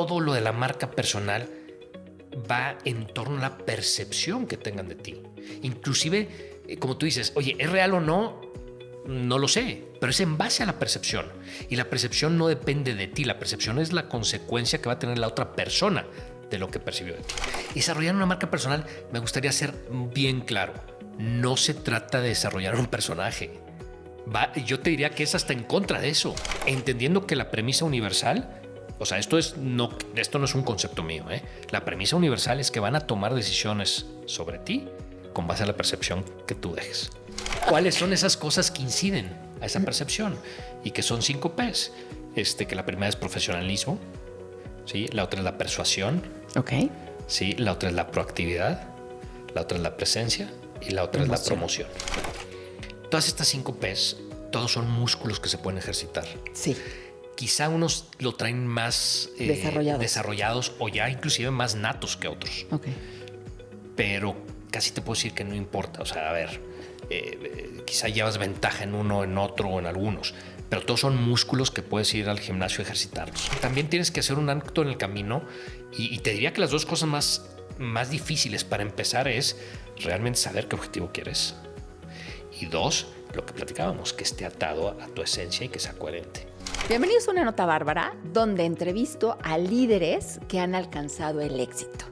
todo lo de la marca personal va en torno a la percepción que tengan de ti. Inclusive, como tú dices, oye, ¿es real o no? No lo sé, pero es en base a la percepción. Y la percepción no depende de ti. La percepción es la consecuencia que va a tener la otra persona de lo que percibió de ti. Desarrollar una marca personal, me gustaría ser bien claro. No se trata de desarrollar un personaje. Yo te diría que es hasta en contra de eso. Entendiendo que la premisa universal, o sea, esto no es un concepto mío, ¿eh? La premisa universal es que van a tomar decisiones sobre ti con base a la percepción que tú dejes. ¿Cuáles son esas cosas que inciden a esa percepción? Y que son 5 P's. Que la primera es profesionalismo, ¿sí? La otra es la persuasión, Ok. ¿sí? La otra es la proactividad, la otra es la presencia y la otra es la promoción. Todas estas 5 P's, todos son músculos que se pueden ejercitar. Sí. Quizá unos lo traen más desarrollados o ya inclusive más natos que otros. Ok. Pero casi te puedo decir que no importa. O sea, a ver, quizá llevas ventaja en uno, en otro o en algunos, pero todos son músculos que puedes ir al gimnasio a ejercitarlos. También tienes que hacer un acto en el camino y te diría que las dos cosas más difíciles para empezar es realmente saber qué objetivo quieres. Y 2, lo que platicábamos, que esté atado a tu esencia y que sea coherente. Bienvenidos a Una Nota Bárbara, donde entrevisto a líderes que han alcanzado el éxito,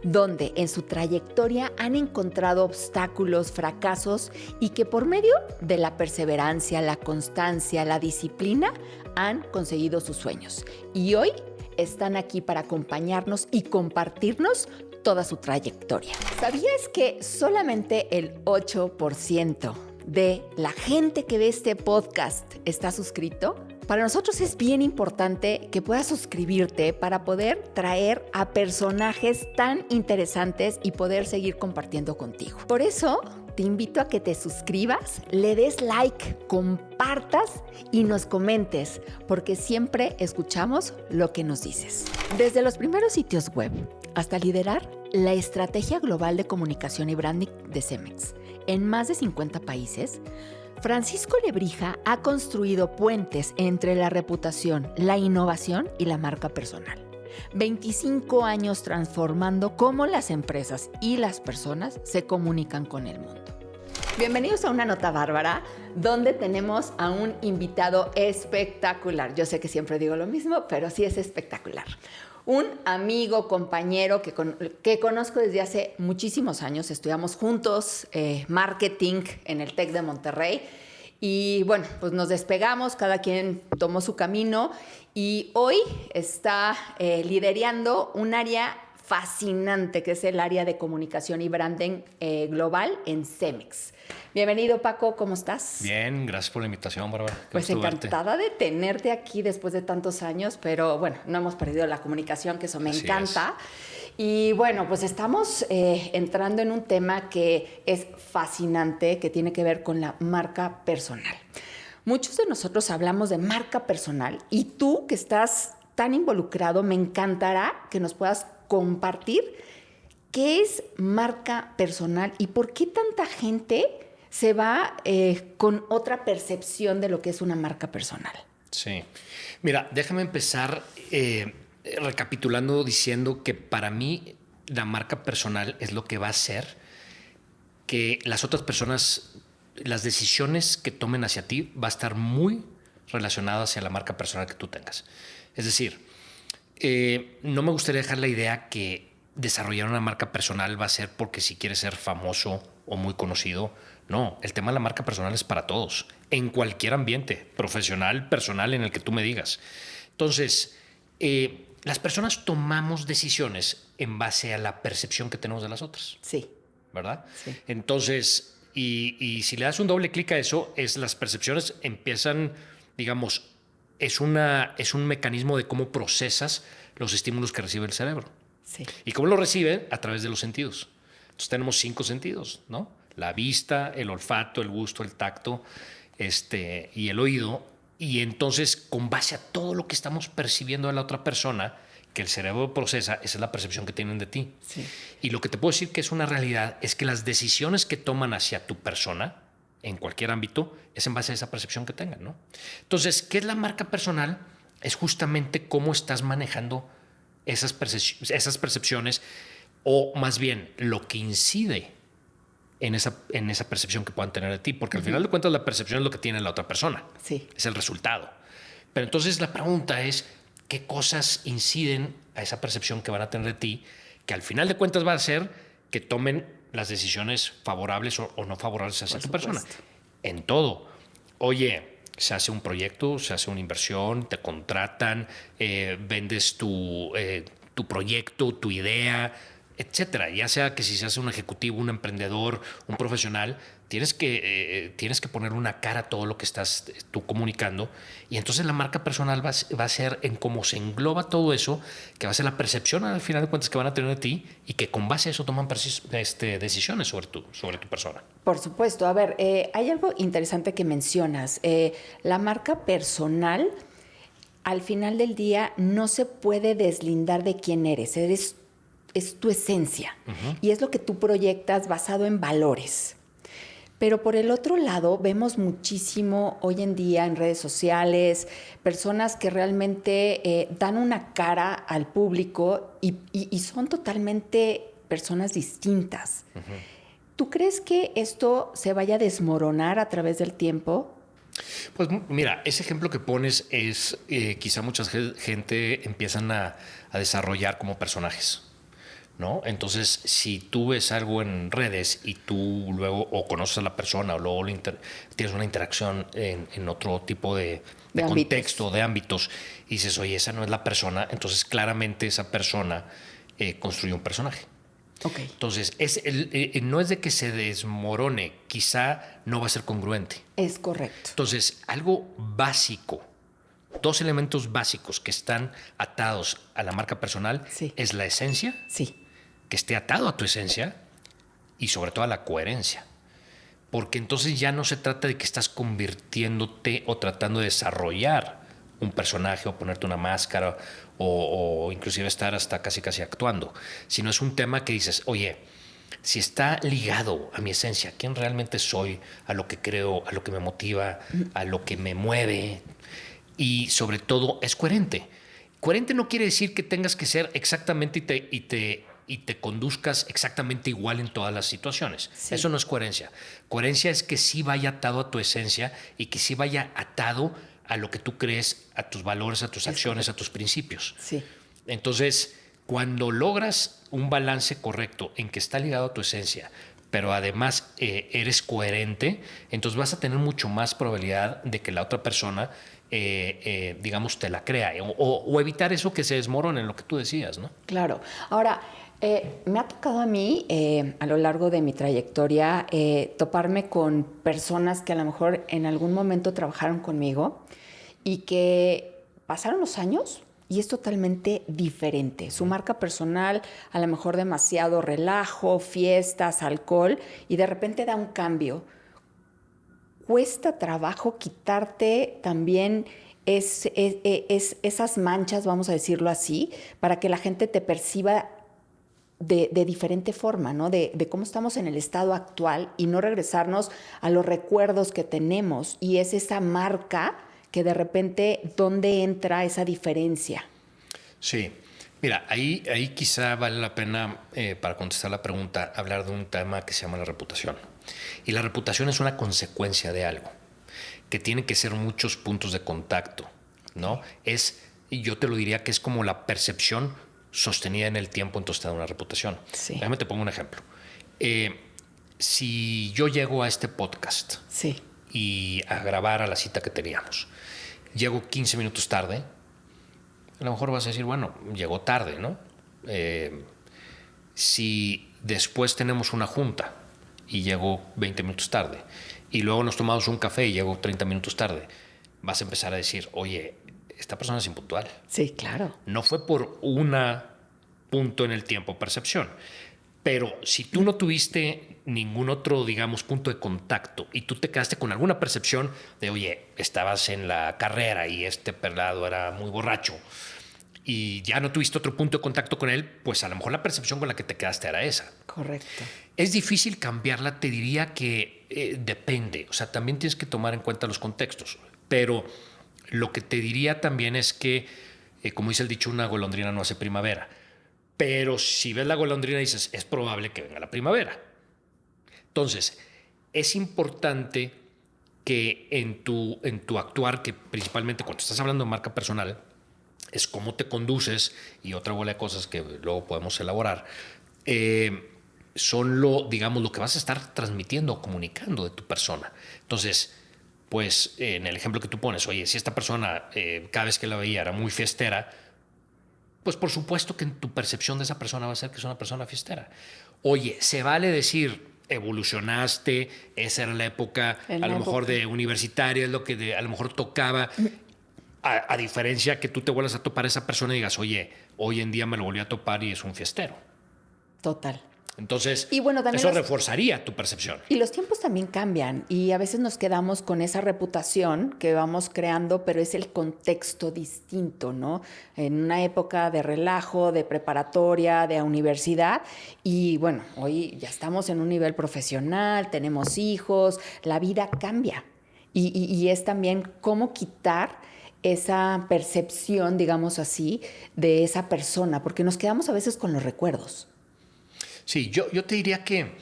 donde en su trayectoria han encontrado obstáculos, fracasos y que por medio de la perseverancia, la constancia, la disciplina han conseguido sus sueños. Y hoy están aquí para acompañarnos y compartirnos toda su trayectoria. ¿Sabías que solamente el 8% de la gente que ve este podcast está suscrito? Para nosotros es bien importante que puedas suscribirte para poder traer a personajes tan interesantes y poder seguir compartiendo contigo. Por eso te invito a que te suscribas, le des like, compartas y nos comentes, porque siempre escuchamos lo que nos dices. Desde los primeros sitios web hasta liderar la estrategia global de comunicación y branding de Cemex en más de 50 países, Francisco Lebrija ha construido puentes entre la reputación, la innovación y la marca personal. 25 años transformando cómo las empresas y las personas se comunican con el mundo. Bienvenidos a Una Nota Bárbara, donde tenemos a un invitado espectacular. Yo sé que siempre digo lo mismo, pero sí es espectacular. Un amigo, compañero que conozco desde hace muchísimos años. Estudiamos juntos marketing en el TEC de Monterrey. Y bueno, pues nos despegamos, cada quien tomó su camino y hoy está liderando un área fascinante que es el área de comunicación y branding global en Cemex. Bienvenido, Paco, ¿cómo estás? Bien, gracias por la invitación, Bárbara. Pues encantada de tenerte aquí después de tantos años, pero bueno, no hemos perdido la comunicación, que eso me encanta. Y bueno, pues estamos entrando en un tema que es fascinante, que tiene que ver con la marca personal. Muchos de nosotros hablamos de marca personal y tú que estás tan involucrado, me encantará que nos puedas compartir qué es marca personal y por qué tanta gente se va con otra percepción de lo que es una marca personal. Sí. Mira, déjame empezar recapitulando diciendo que para mí la marca personal es lo que va a hacer que las otras personas, las decisiones que tomen hacia ti va a estar muy relacionada hacia la marca personal que tú tengas. Es decir, no me gustaría dejar la idea que desarrollar una marca personal va a ser porque si quieres ser famoso o muy conocido. No, el tema de la marca personal es para todos, en cualquier ambiente, profesional, personal, en el que tú me digas. Entonces, las personas tomamos decisiones en base a la percepción que tenemos de las otras. Sí. ¿Verdad? Sí. Entonces, y si le das un doble clic a eso, las percepciones empiezan, digamos, es un mecanismo de cómo procesas los estímulos que recibe el cerebro. Sí. ¿Y cómo lo recibe? A través de los sentidos. Entonces tenemos 5 sentidos, ¿no? La vista, el olfato, el gusto, el tacto, y el oído. Y entonces, con base a todo lo que estamos percibiendo de la otra persona, que el cerebro procesa, esa es la percepción que tienen de ti. Sí. Y lo que te puedo decir que es una realidad es que las decisiones que toman hacia tu persona, en cualquier ámbito, es en base a esa percepción que tengan, ¿no? Entonces, ¿qué es la marca personal? Es justamente cómo estás manejando esas percepciones, o más bien lo que incide en esa percepción que puedan tener de ti, porque al final de cuentas la percepción es lo que tiene la otra persona, Sí. es el resultado. Pero entonces la pregunta es, ¿qué cosas inciden a esa percepción que van a tener de ti, que al final de cuentas va a hacer que tomen las decisiones favorables o no favorables hacia tu persona? En todo. Oye, se hace un proyecto, se hace una inversión, te contratan, vendes tu proyecto, tu idea, etcétera. Ya sea que si se hace un ejecutivo, un emprendedor, un profesional, tienes que poner una cara a todo lo que estás tú comunicando. Y entonces la marca personal va a ser en cómo se engloba todo eso, que va a ser la percepción al final de cuentas que van a tener de ti, y que con base a eso toman decisiones sobre tu persona. Por supuesto. A ver, hay algo interesante que mencionas. La marca personal, al final del día, no se puede deslindar de quién eres. Es tu esencia. Y es lo que tú proyectas basado en valores. Pero por el otro lado, vemos muchísimo hoy en día en redes sociales personas que realmente dan una cara al público y son totalmente personas distintas. ¿Tú crees que esto se vaya a desmoronar a través del tiempo? Pues mira, ese ejemplo que pones es quizá mucha gente empiezan a desarrollar como personajes, ¿no? Entonces, si tú ves algo en redes y tú luego o conoces a la persona o luego tienes una interacción en otro tipo de contexto, de ámbitos, y dices, oye, esa no es la persona, entonces claramente esa persona construye un personaje. Okay. Entonces, no es de que se desmorone, quizá no va a ser congruente. Es correcto. Entonces, algo básico, dos elementos básicos que están atados a la marca personal, sí, es la esencia, sí, que esté atado a tu esencia, y sobre todo a la coherencia. Porque entonces ya no se trata de que estás convirtiéndote o tratando de desarrollar un personaje o ponerte una máscara o inclusive estar hasta casi actuando, sino es un tema que dices, oye, si está ligado a mi esencia, quién realmente soy, a lo que creo, a lo que me motiva, a lo que me mueve, y sobre todo es coherente. Coherente no quiere decir que tengas que ser exactamente y te conduzcas exactamente igual en todas las situaciones. Sí. Eso no es coherencia. Coherencia es que sí vaya atado a tu esencia y que sí vaya atado a lo que tú crees, a tus valores, a tus acciones, a tus principios. Sí. Entonces, cuando logras un balance correcto en que está ligado a tu esencia, pero además eres coherente, entonces vas a tener mucho más probabilidad de que la otra persona, digamos, te la crea o evitar eso que se desmorone en lo que tú decías, ¿no? Claro. Ahora, me ha tocado a mí, a lo largo de mi trayectoria, toparme con personas que a lo mejor en algún momento trabajaron conmigo y que pasaron los años y es totalmente diferente. Su marca personal, a lo mejor demasiado relajo, fiestas, alcohol, y de repente da un cambio. Cuesta trabajo quitarte también esas manchas, vamos a decirlo así, para que la gente te perciba de diferente forma, ¿no? De cómo estamos en el estado actual y no regresarnos a los recuerdos que tenemos. Y es esa marca que de repente, ¿dónde entra esa diferencia? Sí. Mira, ahí quizá vale la pena, para contestar la pregunta, hablar de un tema que se llama la reputación. Y la reputación es una consecuencia de algo, que tiene que ser muchos puntos de contacto, ¿no? Yo te lo diría que es como la percepción sostenida en el tiempo, entonces te da una reputación. Sí. Déjame te pongo un ejemplo. Si yo llego a este podcast sí. y a grabar a la cita que teníamos, llego 15 minutos tarde, a lo mejor vas a decir, bueno, llegó tarde, ¿no? Si después tenemos una junta y llego 20 minutos tarde y luego nos tomamos un café y llego 30 minutos tarde, vas a empezar a decir, oye, esta persona es impuntual. Sí, claro. No fue por un punto en el tiempo, percepción. Pero si tú no tuviste ningún otro, digamos, punto de contacto y tú te quedaste con alguna percepción de, oye, estabas en la carrera y este pelado era muy borracho y ya no tuviste otro punto de contacto con él, pues a lo mejor la percepción con la que te quedaste era esa. Correcto. Es difícil cambiarla, te diría que depende. O sea, también tienes que tomar en cuenta los contextos. Pero lo que te diría también es que como dice el dicho, una golondrina no hace primavera. Pero si ves la golondrina dices, es probable que venga la primavera. Entonces, es importante que en tu actuar, que principalmente cuando estás hablando de marca personal, es cómo te conduces y otra bola de cosas que luego podemos elaborar, son lo que vas a estar transmitiendo o comunicando de tu persona. Entonces, pues en el ejemplo que tú pones, oye, si esta persona cada vez que la veía era muy fiestera, pues por supuesto que en tu percepción de esa persona va a ser que es una persona fiestera. Oye, se vale decir, evolucionaste, esa era la época, a lo mejor de universitaria, es lo que a lo mejor tocaba, a diferencia que tú te vuelvas a topar a esa persona y digas, oye, hoy en día me lo volví a topar y es un fiestero. Total. Entonces, y bueno, eso reforzaría tu percepción. Y los tiempos también cambian y a veces nos quedamos con esa reputación que vamos creando, pero es el contexto distinto, ¿no? En una época de relajo, de preparatoria, de universidad y bueno, hoy ya estamos en un nivel profesional, tenemos hijos, la vida cambia y es también cómo quitar esa percepción, digamos así, de esa persona, porque nos quedamos a veces con los recuerdos. Sí, yo te diría que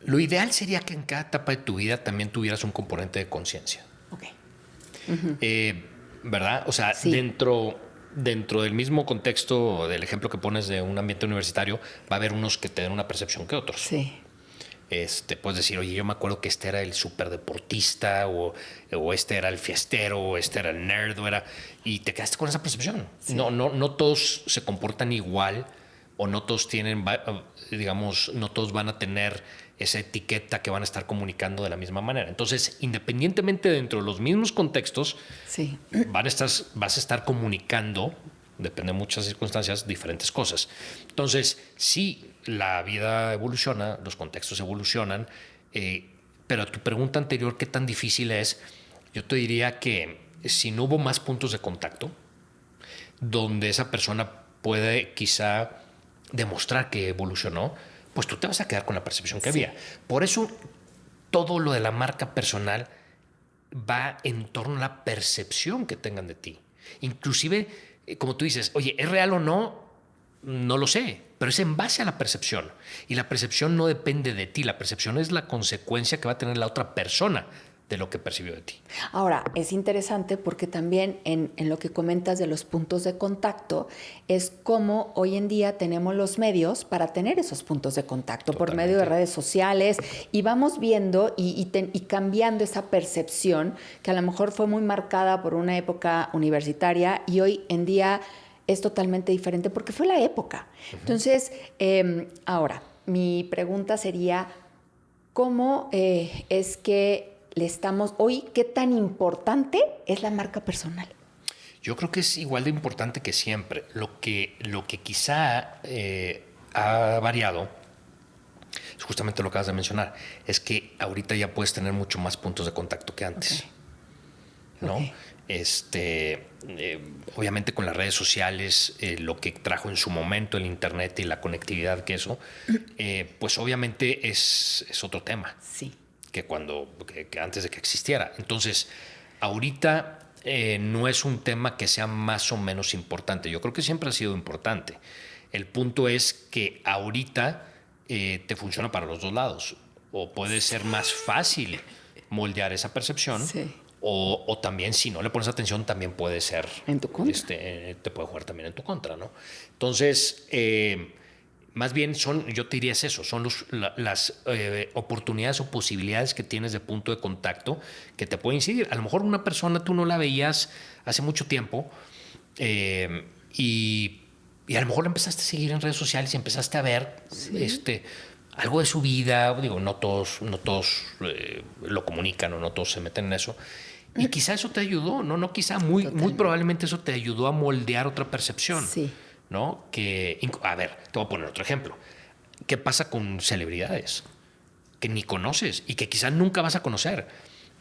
lo ideal sería que en cada etapa de tu vida también tuvieras un componente de conciencia. Ok. ¿Verdad? O sea, sí. dentro del mismo contexto del ejemplo que pones de un ambiente universitario, va a haber unos que te den una percepción que otros. Sí. Puedes decir, oye, yo me acuerdo que este era el superdeportista o este era el fiestero o este era el nerd y te quedaste con esa percepción. Sí. No todos se comportan igual o no todos tienen, digamos, no todos van a tener esa etiqueta que van a estar comunicando de la misma manera. Entonces, independientemente dentro de los mismos contextos, sí. vas a estar comunicando, depende de muchas circunstancias, diferentes cosas. Entonces, sí, la vida evoluciona, los contextos evolucionan, pero tu pregunta anterior, ¿qué tan difícil es? Yo te diría que si no hubo más puntos de contacto, donde esa persona puede quizá demostrar que evolucionó, pues tú te vas a quedar con la percepción que había. Por eso todo lo de la marca personal va en torno a la percepción que tengan de ti. Inclusive, como tú dices, oye, ¿es real o no? No lo sé, pero es en base a la percepción. Y la percepción no depende de ti, la percepción es la consecuencia que va a tener la otra persona de lo que percibió de ti. Ahora, es interesante porque también en lo que comentas de los puntos de contacto es cómo hoy en día tenemos los medios para tener esos puntos de contacto. Totalmente. Por medio de redes sociales y vamos viendo y cambiando esa percepción que a lo mejor fue muy marcada por una época universitaria y hoy en día es totalmente diferente porque fue la época. Uh-huh. Entonces, ahora, mi pregunta sería, ¿cómo es que le estamos hoy, qué tan importante es la marca personal? Yo creo que es igual de importante que siempre. Lo que quizá ha variado, es justamente lo que acabas de mencionar, es que ahorita ya puedes tener mucho más puntos de contacto que antes. Okay. ¿No? Okay. Obviamente con las redes sociales, lo que trajo en su momento el internet y la conectividad que eso, pues obviamente es otro tema. Sí. Que antes de que existiera. Entonces, ahorita no es un tema que sea más o menos importante. Yo creo que siempre ha sido importante. El punto es que ahorita te funciona para los dos lados. O puede ser más fácil moldear esa percepción. Sí. O también, si no le pones atención, también puede ser... En tu contra. Te puede jugar también en tu contra, ¿no? Entonces... más bien yo te diría es eso, son las oportunidades o posibilidades que tienes de punto de contacto que te pueden incidir. A lo mejor una persona tú no la veías hace mucho tiempo y a lo mejor la empezaste a seguir en redes sociales y empezaste a ver algo de su vida. Digo, no todos lo comunican o no todos se meten en eso. Y quizá eso te ayudó, no quizá, muy probablemente eso te ayudó a moldear otra percepción. Sí. ¿No? A ver, te voy a poner otro ejemplo. ¿Qué pasa con celebridades que ni conoces y que quizás nunca vas a conocer?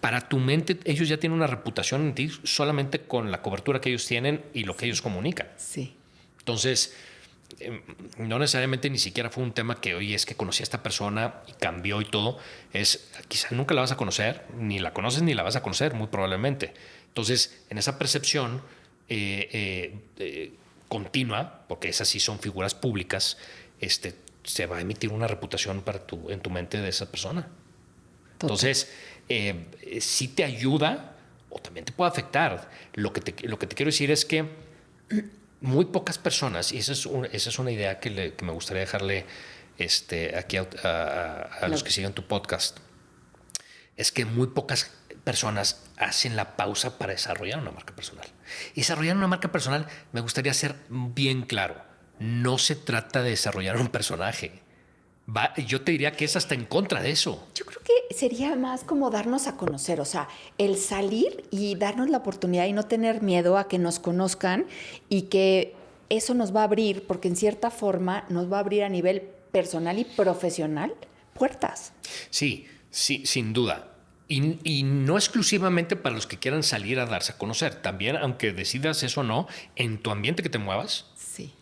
Para tu mente, ellos ya tienen una reputación en ti solamente con la cobertura que ellos tienen y lo que ellos comunican. Sí. Entonces, no necesariamente ni siquiera fue un tema que, oye, es que conocí a esta persona y cambió y todo. Quizás nunca la vas a conocer, ni la conoces ni la vas a conocer, muy probablemente. Entonces, en esa percepción, continua, porque esas sí son figuras públicas, se va a emitir una reputación en tu mente de esa persona. Entonces, sí te ayuda o también te puede afectar. Lo que te quiero decir es que muy pocas personas, y esa es una idea que me gustaría dejarle aquí a los que siguen tu podcast, es que muy pocas personas hacen la pausa para desarrollar una marca personal. Y desarrollar una marca personal, me gustaría ser bien claro, no se trata de desarrollar un personaje. Yo te diría que es hasta en contra de eso. Yo creo que sería más como darnos a conocer, o sea, el salir y darnos la oportunidad y no tener miedo a que nos conozcan y que eso nos va a abrir, porque en cierta forma nos va a abrir a nivel personal y profesional puertas. Sí, sin duda. Y no exclusivamente para los que quieran salir a darse a conocer. También, aunque decidas eso o no, en tu ambiente que te muevas, Sí.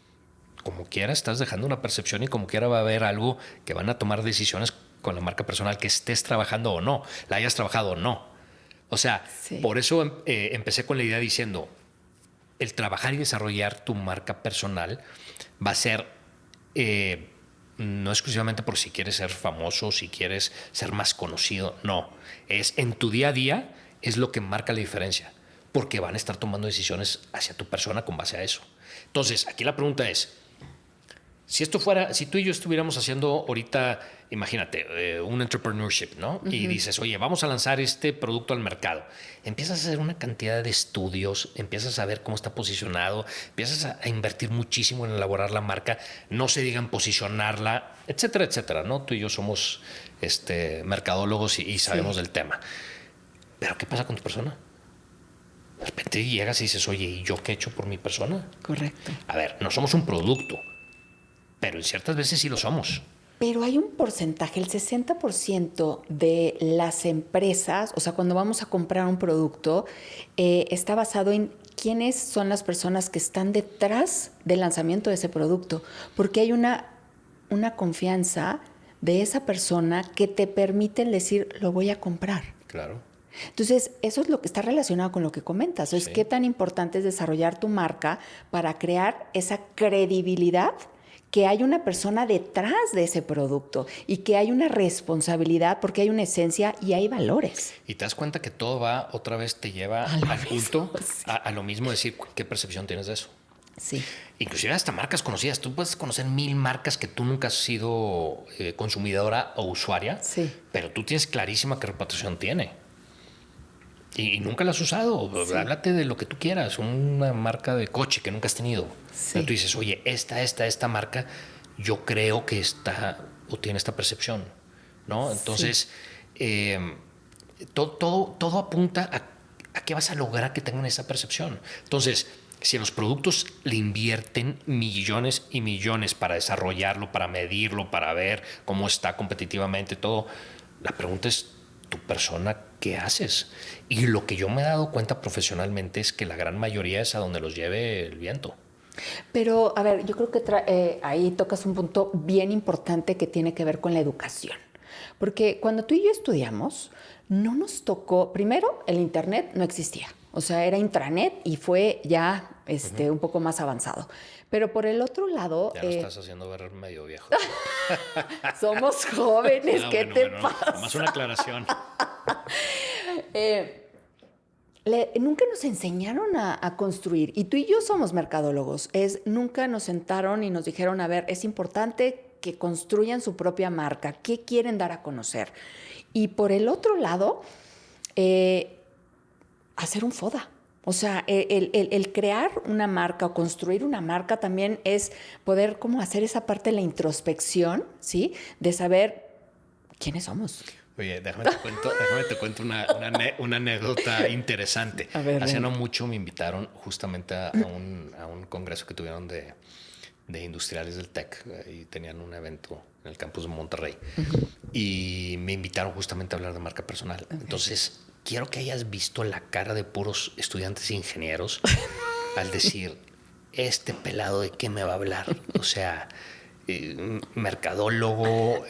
como quiera estás dejando una percepción y como quiera va a haber algo que van a tomar decisiones con la marca personal, que estés trabajando o no, la hayas trabajado o no. O sea, Sí. por eso empecé con la idea diciendo, el trabajar y desarrollar tu marca personal va a ser no exclusivamente por si quieres ser famoso, si quieres ser más conocido, no. Es en tu día a día es lo que marca la diferencia, porque van a estar tomando decisiones hacia tu persona con base a eso. Entonces, aquí la pregunta es, si tú y yo estuviéramos haciendo ahorita, imagínate, un entrepreneurship, ¿no? Uh-huh. Y dices, oye, vamos a lanzar este producto al mercado. Empiezas a hacer una cantidad de estudios, empiezas a ver cómo está posicionado, empiezas a invertir muchísimo en elaborar la marca, no se diga en posicionarla, etcétera, etcétera, ¿no? Tú y yo somos mercadólogos y sabemos del tema. Pero, ¿qué pasa con tu persona? De repente llegas y dices, oye, ¿y yo qué he hecho por mi persona? Correcto. A ver, no somos un producto, pero en ciertas veces sí lo somos. Pero hay un porcentaje, el 60% de las empresas, o sea, cuando vamos a comprar un producto, está basado en quiénes son las personas que están detrás del lanzamiento de ese producto, porque hay una confianza de esa persona que te permite decir, lo voy a comprar. Claro. Entonces, eso es lo que está relacionado con lo que comentas. Sí. Es qué tan importante es desarrollar tu marca para crear esa credibilidad, que hay una persona detrás de ese producto y que hay una responsabilidad porque hay una esencia y hay valores. Y te das cuenta que todo va, otra vez te lleva al punto, sí. a lo mismo, decir qué percepción tienes de eso. Sí. Inclusive hasta marcas conocidas. Tú puedes conocer 1000 marcas que tú nunca has sido consumidora o usuaria, sí. pero tú tienes clarísima qué reputación tiene. Y nunca la has usado. Sí. Háblate de lo que tú quieras. Una marca de coche que nunca has tenido. Sí. Pero tú dices, oye, esta marca, yo creo que está o tiene esta percepción, ¿no? Entonces, sí. Todo apunta a qué vas a lograr que tengan esa percepción. Entonces, si a los productos le invierten millones y millones para desarrollarlo, para medirlo, para ver cómo está competitivamente todo, la pregunta es, tu persona, ¿qué haces? Y lo que yo me he dado cuenta profesionalmente es que la gran mayoría es a donde los lleve el viento. Pero, a ver, yo creo que ahí tocas un punto bien importante que tiene que ver con la educación. Porque cuando tú y yo estudiamos, no nos tocó, primero, el internet no existía. O sea, era intranet y fue ya un poco más avanzado. Pero por el otro lado... Ya lo estás haciendo ver medio viejo. Somos jóvenes, ¿qué te pasa? Más una aclaración. Nunca nos enseñaron a construir. Y tú y yo somos mercadólogos. Nunca nos sentaron y nos dijeron, a ver, es importante que construyan su propia marca. ¿Qué quieren dar a conocer? Y por el otro lado, hacer un FODA. O sea, el crear una marca o construir una marca también es poder como hacer esa parte de la introspección, ¿sí? De saber quiénes somos. Oye, déjame te cuento una anécdota interesante. A ver, hace no mucho me invitaron justamente a un congreso que tuvieron de industriales del TEC y tenían un evento en el campus de Monterrey. Uh-huh. Y me invitaron justamente a hablar de marca personal. Okay. Entonces, quiero que hayas visto la cara de puros estudiantes ingenieros al decir, este pelado de qué me va a hablar. O sea, mercadólogo,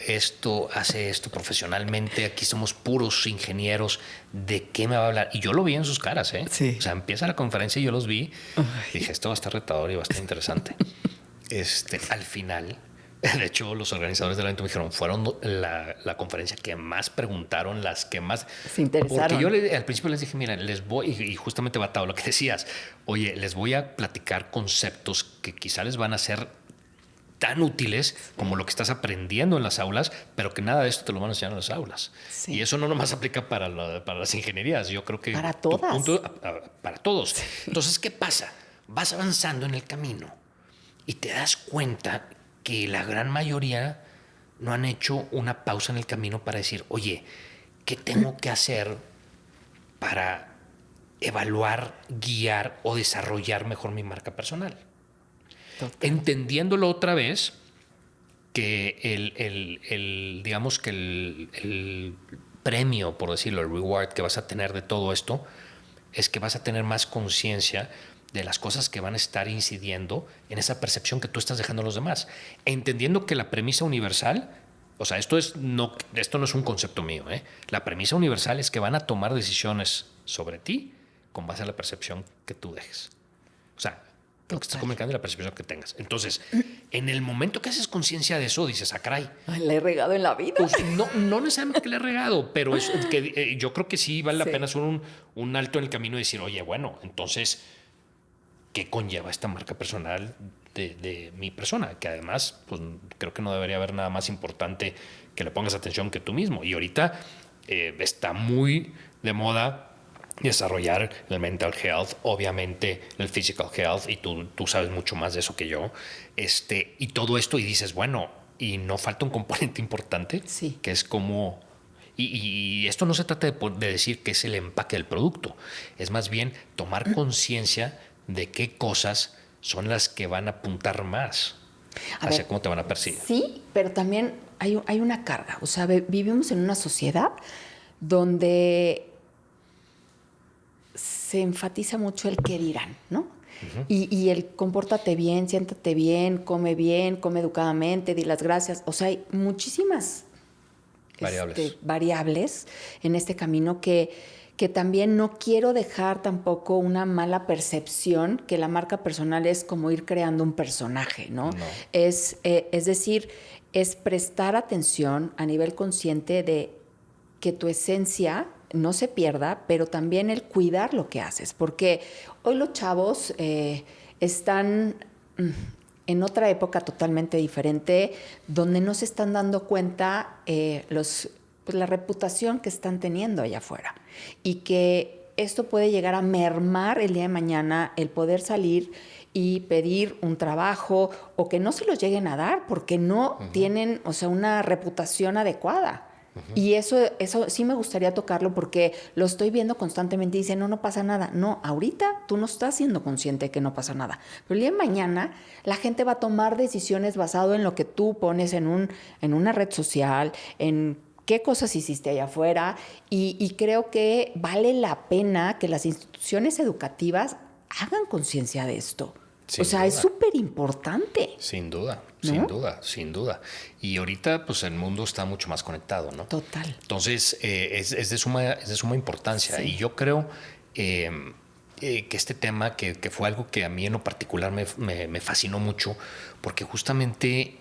hace esto profesionalmente, aquí somos puros ingenieros, ¿de qué me va a hablar? Y yo lo vi en sus caras, ¿eh? Sí. O sea, empieza la conferencia y yo los vi. Y dije, esto va a estar retador y va a estar interesante. Al final, de hecho, los organizadores del evento me dijeron, fueron la conferencia que más preguntaron, las que más se interesaron. Porque yo al principio les dije, mira, les voy, y justamente Batao, lo que decías, oye, les voy a platicar conceptos que quizá les van a ser tan útiles como lo que estás aprendiendo en las aulas, pero que nada de esto te lo van a enseñar en las aulas. Sí. Y eso no nomás aplica para las ingenierías, yo creo que... Para todas. Para todos. Sí. Entonces, ¿qué pasa? Vas avanzando en el camino y te das cuenta que la gran mayoría no han hecho una pausa en el camino para decir, oye, ¿qué tengo que hacer para evaluar, guiar o desarrollar mejor mi marca personal? Total. Entendiéndolo otra vez, que digamos que el premio, por decirlo, el reward que vas a tener de todo esto, es que vas a tener más conciencia de las cosas que van a estar incidiendo en esa percepción que tú estás dejando a los demás. Entendiendo que la premisa universal, o sea, esto no es un concepto mío, ¿eh? La premisa universal es que van a tomar decisiones sobre ti con base a la percepción que tú dejes. O sea, lo que estás comunicando y la percepción que tengas. Entonces, en el momento que haces conciencia de eso, dices, caray. Le he regado en la vida. Pues no necesariamente que le he regado, pero es que, yo creo que sí vale la pena hacer un alto en el camino y decir, oye, bueno, entonces, ¿qué conlleva esta marca personal de mi persona? Que además, pues creo que no debería haber nada más importante que le pongas atención que tú mismo. Y ahorita está muy de moda desarrollar el mental health, obviamente el physical health, y tú sabes mucho más de eso que yo, y todo esto, y dices, bueno, y no falta un componente importante, sí, que es como, y esto no se trata de decir que es el empaque del producto, es más bien tomar conciencia de qué cosas son las que van a apuntar más hacia cómo te van a percibir. Sí, pero también hay una carga, o sea, vivimos en una sociedad donde se enfatiza mucho el qué dirán, ¿no? Uh-huh. Y el compórtate bien, siéntate bien, come educadamente, di las gracias. O sea, hay muchísimas variables en este camino que también no quiero dejar tampoco una mala percepción que la marca personal es como ir creando un personaje, ¿no? Es decir, es prestar atención a nivel consciente de que tu esencia no se pierda, pero también el cuidar lo que haces, porque hoy los chavos están en otra época totalmente diferente, donde no se están dando cuenta la reputación que están teniendo allá afuera, y que esto puede llegar a mermar el día de mañana el poder salir y pedir un trabajo, o que no se los lleguen a dar porque no tienen, o sea, una reputación adecuada. Y eso sí me gustaría tocarlo, porque lo estoy viendo constantemente y dicen, no pasa nada. No, ahorita tú no estás siendo consciente de que no pasa nada. Pero el día de mañana la gente va a tomar decisiones basado en lo que tú pones en una red social, en qué cosas hiciste allá afuera. Y creo que vale la pena que las instituciones educativas hagan conciencia de esto. Sin duda. Es súper importante. Sin duda, ¿no? sin duda. Y ahorita, pues, el mundo está mucho más conectado, ¿no? Total. Entonces, es de suma importancia. Sí. Y yo creo que este tema, que fue algo que a mí en lo particular me fascinó mucho, porque justamente,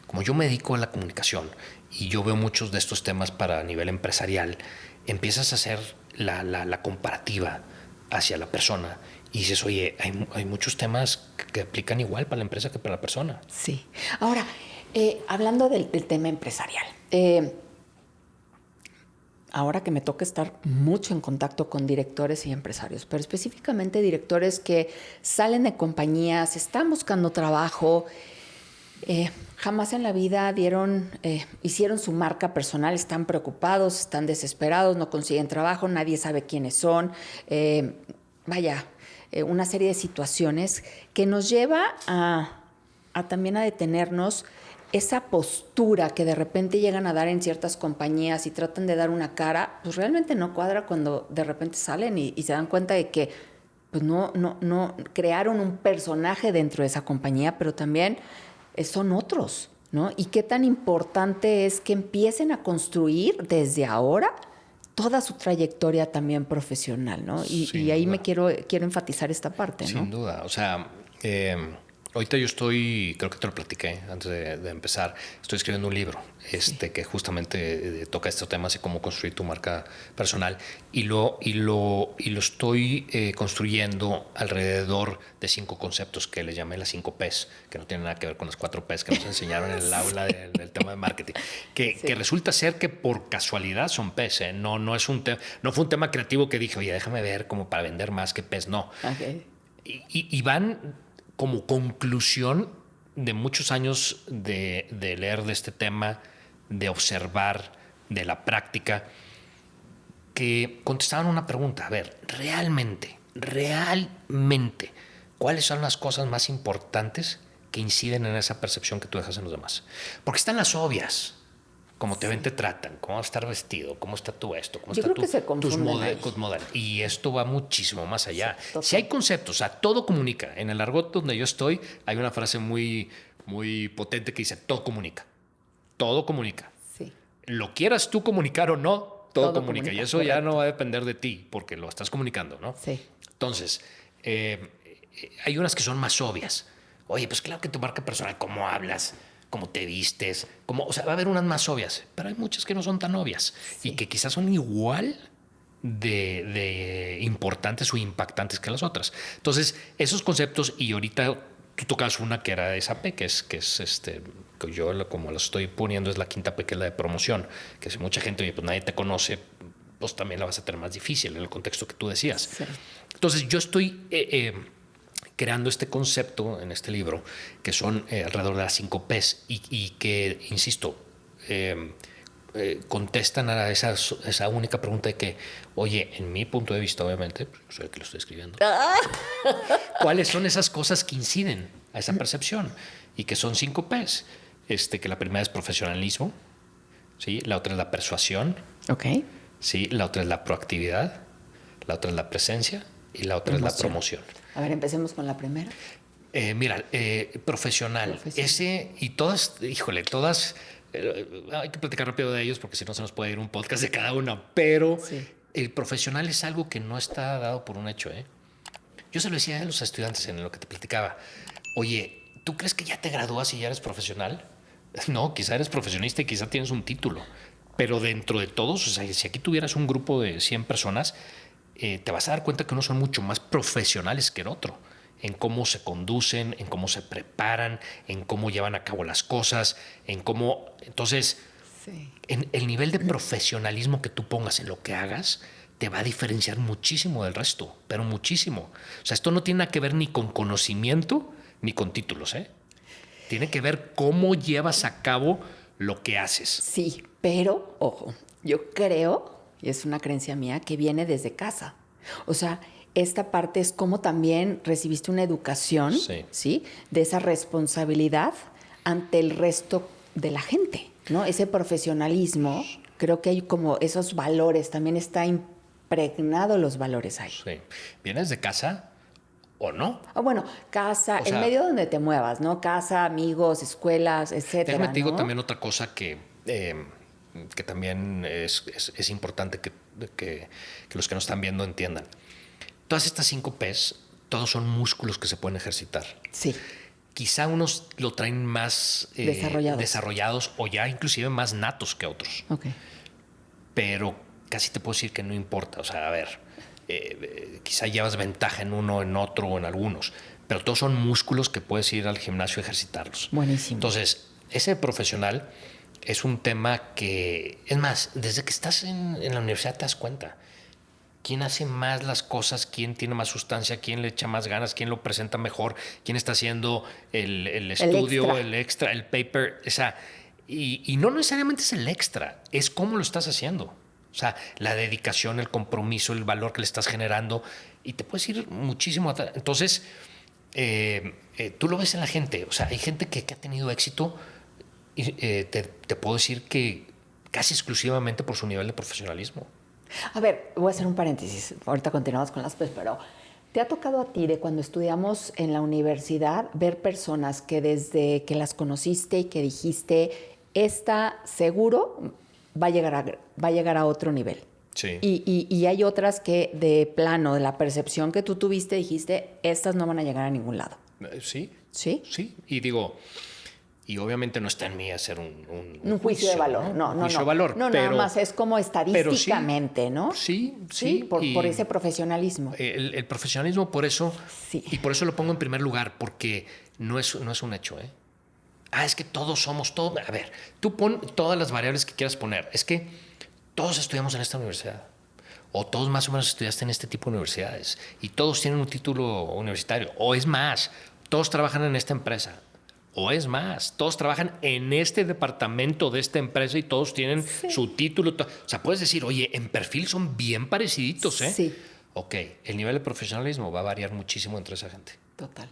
como yo me dedico a la comunicación y yo veo muchos de estos temas para nivel empresarial, empiezas a hacer la comparativa hacia la persona. Y dices, oye, hay muchos temas que aplican igual para la empresa que para la persona. Sí. Ahora, hablando del tema empresarial, ahora que me toca estar mucho en contacto con directores y empresarios, pero específicamente directores que salen de compañías, están buscando trabajo, jamás en la vida hicieron su marca personal, están preocupados, están desesperados, no consiguen trabajo, nadie sabe quiénes son, una serie de situaciones que nos lleva a también a detenernos esa postura que de repente llegan a dar en ciertas compañías y tratan de dar una cara, pues realmente no cuadra cuando de repente salen y se dan cuenta de que pues no crearon un personaje dentro de esa compañía, pero también son otros, ¿no? Y qué tan importante es que empiecen a construir desde ahora toda su trayectoria también profesional, ¿no? Y ahí quiero enfatizar esta parte, ¿no? Sin duda. O sea, ahorita yo creo que te lo platiqué antes de empezar, estoy escribiendo un libro que justamente toca estos temas y cómo construir tu marca personal y lo estoy construyendo alrededor de 5 conceptos que le llamé las 5 P's, que no tienen nada que ver con las 4 P's que nos enseñaron en el aula del tema de marketing, que resulta ser que por casualidad son P's, ¿eh? No fue un tema creativo que dije, oye, déjame ver como para vender más que P's, no. Okay. Y van como conclusión de muchos años de leer de este tema, de observar, de la práctica, que contestaban una pregunta. A ver, realmente, ¿cuáles son las cosas más importantes que inciden en esa percepción que tú dejas en los demás? Porque están las obvias. Cómo te ven, te tratan, cómo vas a estar vestido, cómo está tu esto, cómo Yo está creo que se confunden tus modelos. Y esto va muchísimo más allá. Sí, si hay conceptos, o sea, todo comunica. En el argot donde yo estoy hay una frase muy, muy potente que dice, todo comunica. Todo comunica. Sí. Lo quieras tú comunicar o no, todo comunica. Y eso correcto. ya no va a depender de ti, porque lo estás comunicando, ¿no? Sí. Entonces, hay unas que son más obvias. Oye, pues claro que tu marca personal, cómo hablas, cómo te vistes, o sea, va a haber unas más obvias, pero hay muchas que no son tan obvias y que quizás son igual de importantes o impactantes que las otras. Entonces, esos conceptos, y ahorita tú tocas una que era esa P, que yo como la estoy poniendo es la 5ª P, que es la de promoción, que si mucha gente, oye, pues nadie te conoce, pues también la vas a tener más difícil en el contexto que tú decías. Sí. Entonces, yo estoy creando este concepto en este libro, que son alrededor de las 5 P's y que, insisto, contestan a esa única pregunta de que, oye, en mi punto de vista, obviamente, yo soy el que lo estoy escribiendo, ¿cuáles son esas cosas que inciden a esa percepción? Y que son 5 P's. Que la primera es profesionalismo, ¿sí? La otra es la persuasión, Ok. ¿sí? La otra es la proactividad, la otra es la presencia y la otra es la promoción. A ver, empecemos con la primera. Mira, profesional. Ese y todas, híjole, todas, hay que platicar rápido de ellos porque si no se nos puede ir un podcast de cada uno, pero el profesional es algo que no está dado por un hecho, ¿eh? Yo se lo decía a los estudiantes en lo que te platicaba. Oye, ¿tú crees que ya te gradúas y ya eres profesional? No, quizá eres profesionista y quizá tienes un título, pero dentro de todos, o sea, si aquí tuvieras un grupo de 100 personas, te vas a dar cuenta que unos son mucho más profesionales que el otro, en cómo se conducen, en cómo se preparan, en cómo llevan a cabo las cosas, en cómo... Entonces, en el nivel de profesionalismo que tú pongas en lo que hagas, te va a diferenciar muchísimo del resto, pero muchísimo. O sea, esto no tiene nada que ver ni con conocimiento ni con títulos, ¿eh? Tiene que ver cómo llevas a cabo lo que haces. Sí, pero, ojo, yo creo, y es una creencia mía, que viene desde casa. O sea, esta parte es como también recibiste una educación, ¿sí? De esa responsabilidad ante el resto de la gente, ¿no? Ese profesionalismo, creo que hay como esos valores, también está impregnado los valores ahí. Sí. ¿Vienes de casa o no? Bueno, casa, o sea, el medio donde te muevas, ¿no? Casa, amigos, escuelas, etcétera. Déjame te digo ¿no? también otra cosa que también es importante que los que nos están viendo entiendan. Todas estas 5 P's, todos son músculos que se pueden ejercitar. Sí. Quizá unos lo traen más desarrollados o ya inclusive más natos que otros. Okay. Pero casi te puedo decir que no importa. O sea, a ver, quizá llevas ventaja en uno, en otro o en algunos, pero todos son músculos que puedes ir al gimnasio a ejercitarlos. Buenísimo. Entonces, ese profesional es un tema que, es más, desde que estás en la universidad te das cuenta. ¿Quién hace más las cosas? ¿Quién tiene más sustancia? ¿Quién le echa más ganas? ¿Quién lo presenta mejor? ¿Quién está haciendo el estudio, el extra, el paper? O sea, y no necesariamente es el extra, es cómo lo estás haciendo. O sea, la dedicación, el compromiso, el valor que le estás generando. Y te puedes ir muchísimo atrás. Entonces, tú lo ves en la gente. O sea, hay gente que ha tenido éxito y te puedo decir que casi exclusivamente por su nivel de profesionalismo. A ver, voy a hacer un paréntesis. Ahorita continuamos con las P's, pero ¿Te ha tocado a ti de cuando estudiamos en la universidad ver personas que desde que las conociste y que dijiste, esta seguro va a llegar a otro nivel? Sí. Y hay otras que de plano, de la percepción que tú tuviste, dijiste, estas no van a llegar a ningún lado. Sí. ¿Sí? Sí. Y digo, y obviamente no está en mí hacer un juicio de valor. No, un juicio de valor. No, pero, nada más es como estadísticamente, ¿no? Sí. Por ese profesionalismo. El profesionalismo, por eso, Sí. y por eso lo pongo en primer lugar, porque no es un hecho, ¿eh? Es que todos somos todos. A ver, tú pon todas las variables que quieras poner. Es que todos estudiamos en esta universidad. O todos más o menos estudiaste en este tipo de universidades. Y todos tienen un título universitario. O es más, todos trabajan en esta empresa. O es más, todos trabajan en este departamento de esta empresa y todos tienen su título. O sea, puedes decir, oye, en perfil son bien pareciditos, ¿eh? Sí. Ok, el nivel de profesionalismo va a variar muchísimo entre esa gente. Total.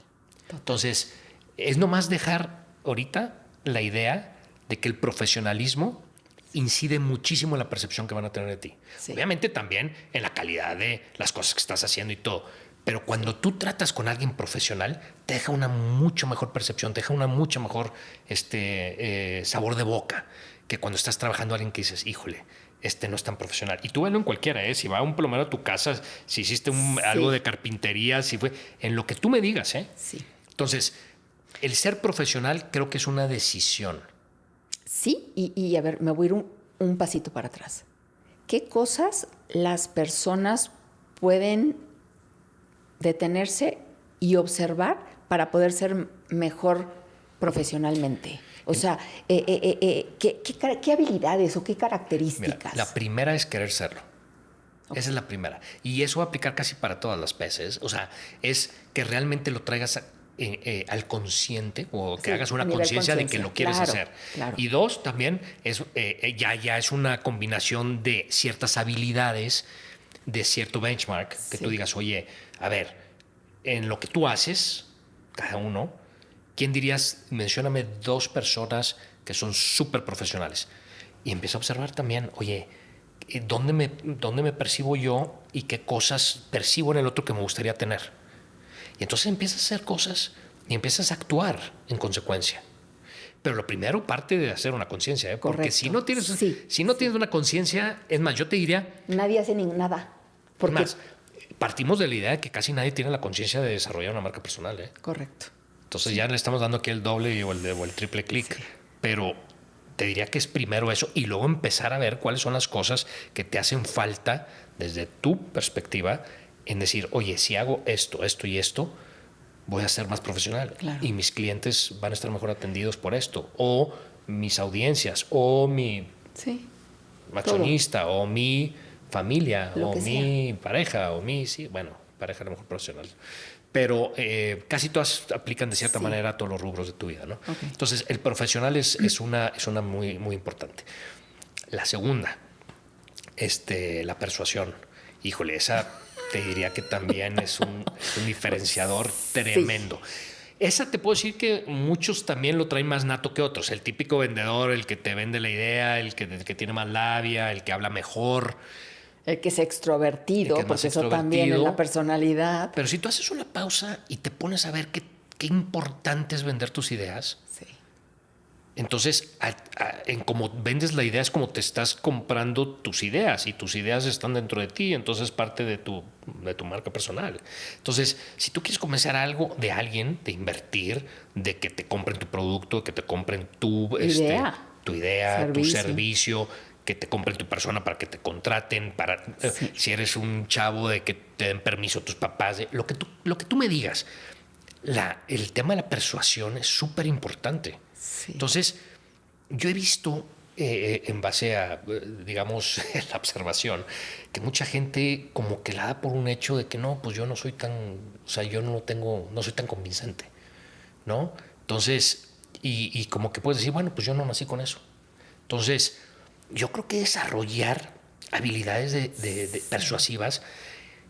Entonces, es nomás dejar ahorita la idea de que el profesionalismo incide muchísimo en la percepción que van a tener de ti. Sí. Obviamente también en la calidad de las cosas que estás haciendo y todo. Pero cuando tú tratas con alguien profesional, te deja una mucho mejor percepción, te deja una mucho mejor sabor de boca que cuando estás trabajando a alguien que dices, híjole, no es tan profesional. Y tú velo en cualquiera, ¿eh? Si va un plomero a tu casa, si hiciste algo de carpintería, si fue en lo que tú me digas, ¿eh? Sí. Entonces, el ser profesional creo que es una decisión. Sí, y a ver, me voy a ir un pasito para atrás. ¿Qué cosas las personas pueden detenerse y observar para poder ser mejor profesionalmente? O sea, ¿qué habilidades o qué características? Mira, la primera es querer serlo. Okay. Esa es la primera. Y eso va a aplicar casi para todas las peces. O sea, es que realmente lo traigas al consciente o que hagas una conciencia de que lo quieres hacer. Claro. Y dos, también es, ya es una combinación de ciertas habilidades, de cierto benchmark, que tú digas, oye, a ver, en lo que tú haces, cada uno, ¿quién dirías? Mencióname 2 personas que son súper profesionales. Y empieza a observar también, oye, ¿dónde me percibo yo y qué cosas percibo en el otro que me gustaría tener? Y entonces empiezas a hacer cosas y empiezas a actuar en consecuencia. Pero lo primero parte de hacer una conciencia, ¿eh? Porque si no tienes, tienes una conciencia, es más, yo te diría... Nadie hace nada. Porque más, partimos de la idea de que casi nadie tiene la conciencia de desarrollar una marca personal, ¿eh? Correcto. Entonces ya le estamos dando aquí el doble o el triple clic. Sí. Pero te diría que es primero eso y luego empezar a ver cuáles son las cosas que te hacen falta desde tu perspectiva en decir, oye, si hago esto y esto, voy a ser más profesional. Claro. Y mis clientes van a estar mejor atendidos por esto. O mis audiencias, o mi accionista, o mi familia, o mi pareja, o pareja a lo mejor profesional. Pero casi todas aplican de cierta manera a todos los rubros de tu vida, ¿no? Okay. Entonces, el profesional es una muy, muy importante. La segunda, la persuasión. Híjole, esa te diría que también es un diferenciador tremendo. Esa te puedo decir que muchos también lo traen más nato que otros. El típico vendedor, el que te vende la idea, el que tiene más labia, el que habla mejor. El que es extrovertido, porque eso también es la personalidad. Pero si tú haces una pausa y te pones a ver qué importante es vender tus ideas, entonces en cómo vendes la idea es como te estás comprando tus ideas y tus ideas están dentro de ti, entonces es parte de tu marca personal. Entonces, si tú quieres convencer a de alguien de invertir, de que te compren tu producto, que te compren tu idea, tu servicio, que te compren tu persona para que te contraten, si eres un chavo, de que te den permiso tus papás, lo que tú me digas. El tema de la persuasión es súper importante. Sí. Entonces, yo he visto, en base a, digamos, la observación, que mucha gente como que la da por un hecho de que no, pues yo no soy yo no soy tan convincente, ¿no? Entonces, y como que puedes decir, bueno, pues yo no nací con eso. Entonces, yo creo que desarrollar habilidades persuasivas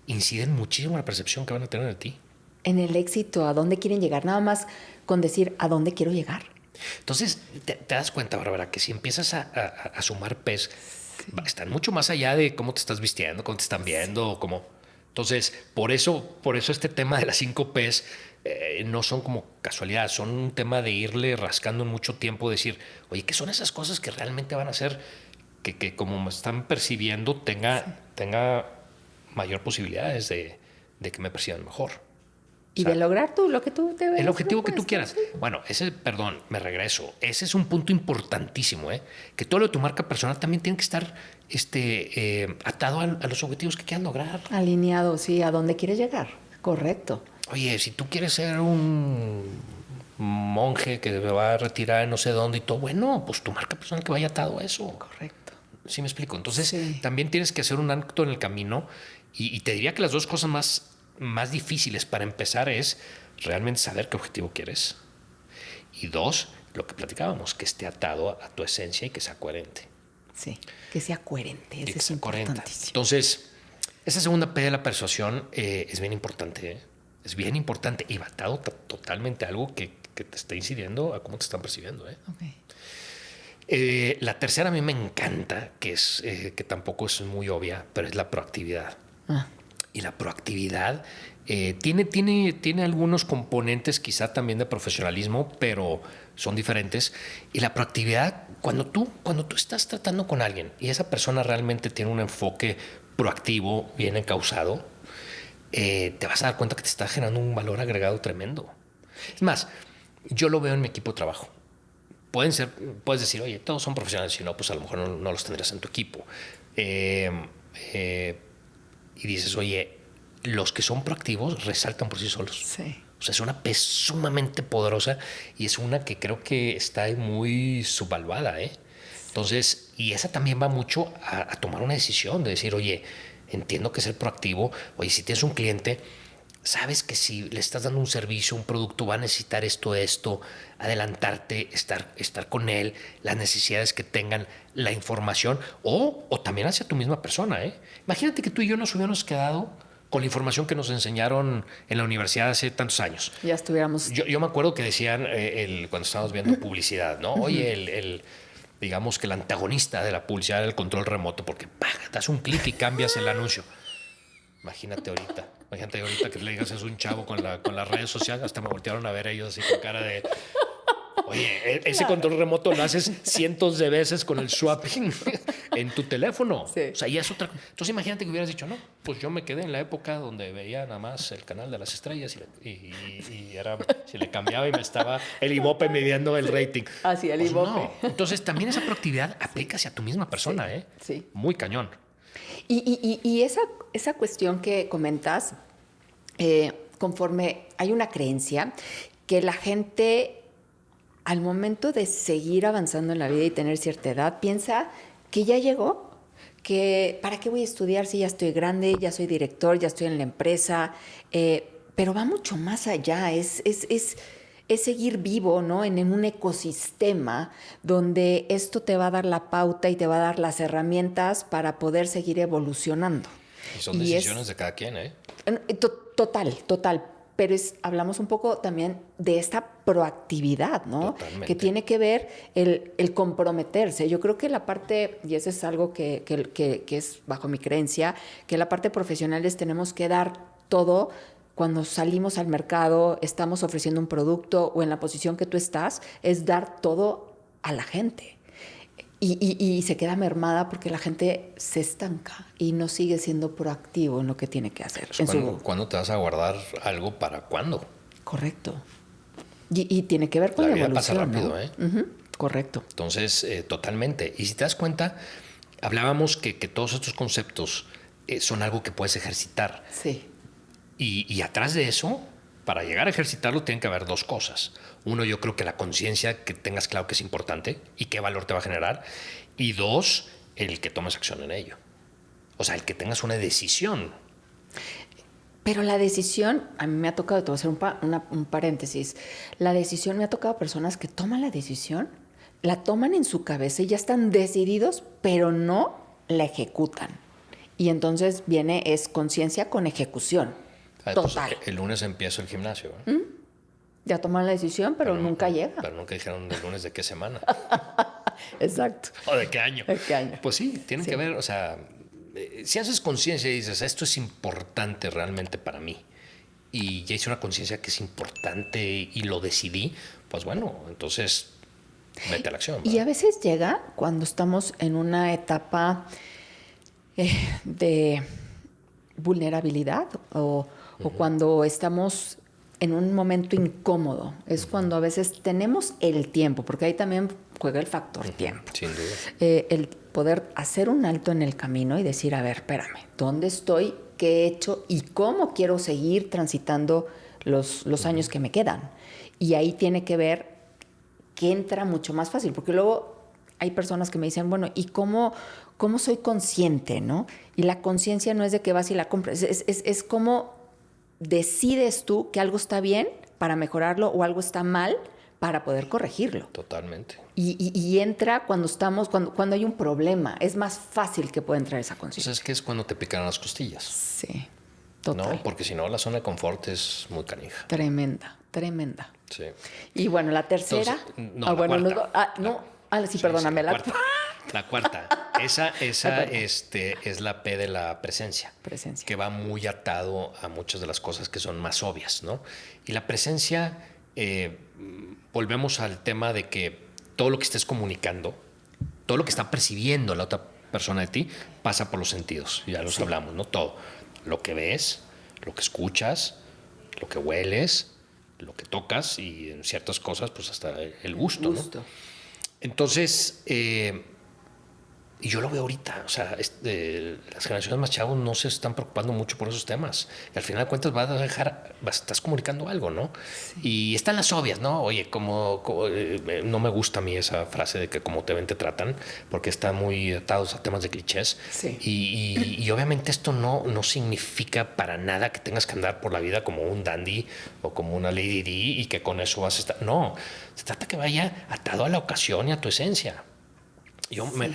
inciden muchísimo en la percepción que van a tener de ti. En el éxito, ¿a dónde quieren llegar? Nada más con decir, ¿a dónde quiero llegar? Entonces, te das cuenta, Bárbara, que si empiezas a sumar están mucho más allá de cómo te estás vistiendo, cómo te están viendo, cómo... Entonces, por eso este tema de las 5 Ps no son como casualidad, son un tema de irle rascando en mucho tiempo, decir, oye, ¿qué son esas cosas que realmente van a hacer que como me están percibiendo tenga mayor posibilidades de que me perciban mejor? Y de lograr tú lo que tú te ves. El objetivo que tú quieras. Bueno, me regreso. Ese es un punto importantísimo, ¿eh? Que todo lo de tu marca personal también tiene que estar atado a los objetivos que quieras lograr. Alineado, sí, a dónde quieres llegar. Correcto. Oye, si tú quieres ser un monje que se va a retirar en no sé dónde y todo, bueno, pues tu marca personal que vaya atado a eso. Correcto. ¿Sí me explico? Entonces, también tienes que hacer un acto en el camino y te diría que las dos cosas más difíciles para empezar es realmente saber qué objetivo quieres. Y 2, lo que platicábamos, que esté atado a tu esencia y que sea coherente. Sí, que sea coherente. Eso es importantísimo. Entonces, esa segunda P de la persuasión es bien importante. Es bien importante y va atado totalmente a algo que te está incidiendo a cómo te están percibiendo. Okay. La tercera a mí me encanta, que tampoco es muy obvia, pero es la proactividad. Y la proactividad tiene algunos componentes quizá también de profesionalismo, pero son diferentes. Y la proactividad, cuando tú estás tratando con alguien y esa persona realmente tiene un enfoque proactivo, bien encauzado, te vas a dar cuenta que te está generando un valor agregado tremendo. Es más, yo lo veo en mi equipo de trabajo. Puedes decir, oye, todos son profesionales, si no, pues a lo mejor no los tendrás en tu equipo. Y dices, oye, los que son proactivos resaltan por sí solos. Sí. O sea, es una P sumamente poderosa y es una que creo que está muy subvaluada, ¿eh? Entonces, y esa también va mucho a tomar una decisión de decir, oye, entiendo que ser proactivo, oye, si tienes un cliente, sabes que si le estás dando un servicio, un producto, va a necesitar esto, adelantarte, estar con él, las necesidades que tengan, la información, o también hacia tu misma persona, ¿eh? Imagínate que tú y yo nos hubiéramos quedado con la información que nos enseñaron en la universidad hace tantos años. Ya estuviéramos... Yo me acuerdo que decían cuando estábamos viendo publicidad, ¿no? Oye, digamos que el antagonista de la publicidad era el control remoto, porque das un clic y cambias el anuncio. Imagínate ahorita que le digas eso a un chavo con las redes sociales, hasta me voltearon a ver ellos así con cara de... Oye, ese control remoto lo haces cientos de veces con el swapping en tu teléfono. Sí. O sea, ya es otra. Entonces imagínate que hubieras dicho, no, pues yo me quedé en la época donde veía nada más el canal de las estrellas y era, si le cambiaba y me estaba el Ibope midiendo el rating. Así, el pues Ibope. no. Entonces también esa proactividad aplica hacia tu misma persona, Sí. ¿eh? Sí. Muy cañón. Y esa cuestión que comentas, conforme hay una creencia que la gente al momento de seguir avanzando en la vida y tener cierta edad piensa que ya llegó, que ¿para qué voy a estudiar si ya estoy grande, ya soy director, ya estoy en la empresa? Pero va mucho más allá, es seguir vivo, ¿no? En un ecosistema donde esto te va a dar la pauta y te va a dar las herramientas para poder seguir evolucionando. Y son decisiones de cada quien, ¿eh? Total. Pero hablamos un poco también de esta proactividad, ¿no? Totalmente. Que tiene que ver el comprometerse. Yo creo que la parte, y eso es algo que es bajo mi creencia, que la parte profesional es tenemos que dar todo. Cuando salimos al mercado, estamos ofreciendo un producto o en la posición que tú estás, es dar todo a la gente. Y se queda mermada porque la gente se estanca y no sigue siendo proactivo en lo que tiene que hacer. ¿Cuándo te vas a guardar algo para cuándo? Correcto. Y tiene que ver con la evolución. Pasa rápido, ¿no? Correcto. Entonces, totalmente. Y si te das cuenta, hablábamos que todos estos conceptos son algo que puedes ejercitar. Sí. Y atrás de eso, para llegar a ejercitarlo, tienen que haber dos cosas. Uno, yo creo que la conciencia, que tengas claro que es importante y qué valor te va a generar. Y 2, el que tomes acción en ello. O sea, el que tengas una decisión. Pero la decisión, a mí me ha tocado, te voy a hacer un paréntesis, la decisión, me ha tocado personas que toman la decisión, la toman en su cabeza y ya están decididos, pero no la ejecutan. Y entonces es conciencia con ejecución. Total. Pues el lunes empiezo el gimnasio, ¿eh? Ya toman la decisión, pero nunca llega. Pero nunca dijeron el lunes de qué semana. Exacto. O de qué año. ¿De qué año? Pues sí, tienen que ver, o sea, si haces conciencia y dices, esto es importante realmente para mí, y ya hice una conciencia que es importante y lo decidí, pues bueno, entonces vete a la acción, ¿verdad? Y a veces llega cuando estamos en una etapa de vulnerabilidad o cuando estamos en un momento incómodo. Es cuando a veces tenemos el tiempo, porque ahí también juega el factor tiempo. Sin duda. El poder hacer un alto en el camino y decir, a ver, espérame, ¿dónde estoy? ¿Qué he hecho? ¿Y cómo quiero seguir transitando los años que me quedan? Y ahí tiene que ver que entra mucho más fácil, porque luego hay personas que me dicen, bueno, ¿y cómo soy consciente, no? Y la conciencia no es de que vas y la compras, es cómo decides tú que algo está bien para mejorarlo o algo está mal para poder corregirlo. Totalmente. Y entra cuando hay un problema. Es más fácil que pueda entrar esa conciencia. Entonces, ¿qué es cuando te pican las costillas? Sí, total. No, porque si no, la zona de confort es muy canija. Tremenda. Sí. Y bueno, la tercera. Entonces, no, la cuarta. Sí, perdóname. La cuarta. Esa es la P de la presencia. Presencia. Que va muy atado a muchas de las cosas que son más obvias, ¿no? Y la presencia, volvemos al tema de que todo lo que estés comunicando, todo lo que está percibiendo la otra persona de ti, pasa por los sentidos. Ya los hablamos, ¿no? Todo. Lo que ves, lo que escuchas, lo que hueles, lo que tocas y en ciertas cosas, pues hasta el gusto, ¿no? Entonces, y yo lo veo ahorita, o sea, las generaciones más chavos no se están preocupando mucho por esos temas. Y al final de cuentas estás comunicando algo, ¿no? Sí. Y están las obvias, ¿no? Oye, no me gusta a mí esa frase de que como te ven te tratan, porque está muy atados a temas de clichés. Sí. Y obviamente esto no significa para nada que tengas que andar por la vida como un dandy o como una lady D y que con eso vas a estar. No, se trata que vaya atado a la ocasión y a tu esencia.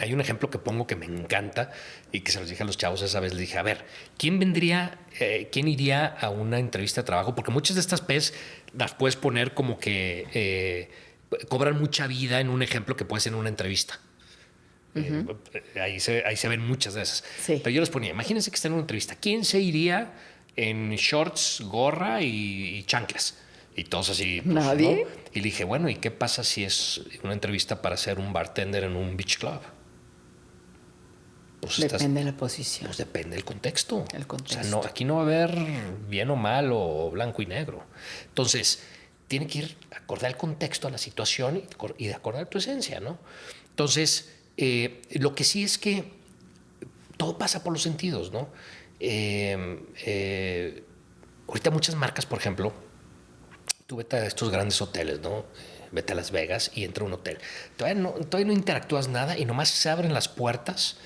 Hay un ejemplo que pongo que me encanta y que se los dije a los chavos esa vez. Les dije, a ver, ¿quién iría a una entrevista de trabajo? Porque muchas de estas P's las puedes poner como que cobran mucha vida en un ejemplo que puede ser en una entrevista. Ahí se ven muchas de esas. Sí. Pero yo les ponía, imagínense que está en una entrevista. ¿Quién se iría en shorts, gorra y chanclas? Y todos así. Pues, ¿nadie? ¿no? Y le dije, bueno, ¿y qué pasa si es una entrevista para ser un bartender en un beach club? Pues depende de la posición. Pues depende del contexto. El contexto. O sea, aquí no va a haber bien o mal o blanco y negro. Entonces, tiene que ir acorde al contexto, a la situación y de acuerdo a tu esencia, ¿no? Entonces, lo que sí es que todo pasa por los sentidos, ¿no? Ahorita muchas marcas, por ejemplo, tú vete a estos grandes hoteles, ¿no? Vete a Las Vegas y entra a un hotel. Todavía no interactúas nada y nomás se abren las puertas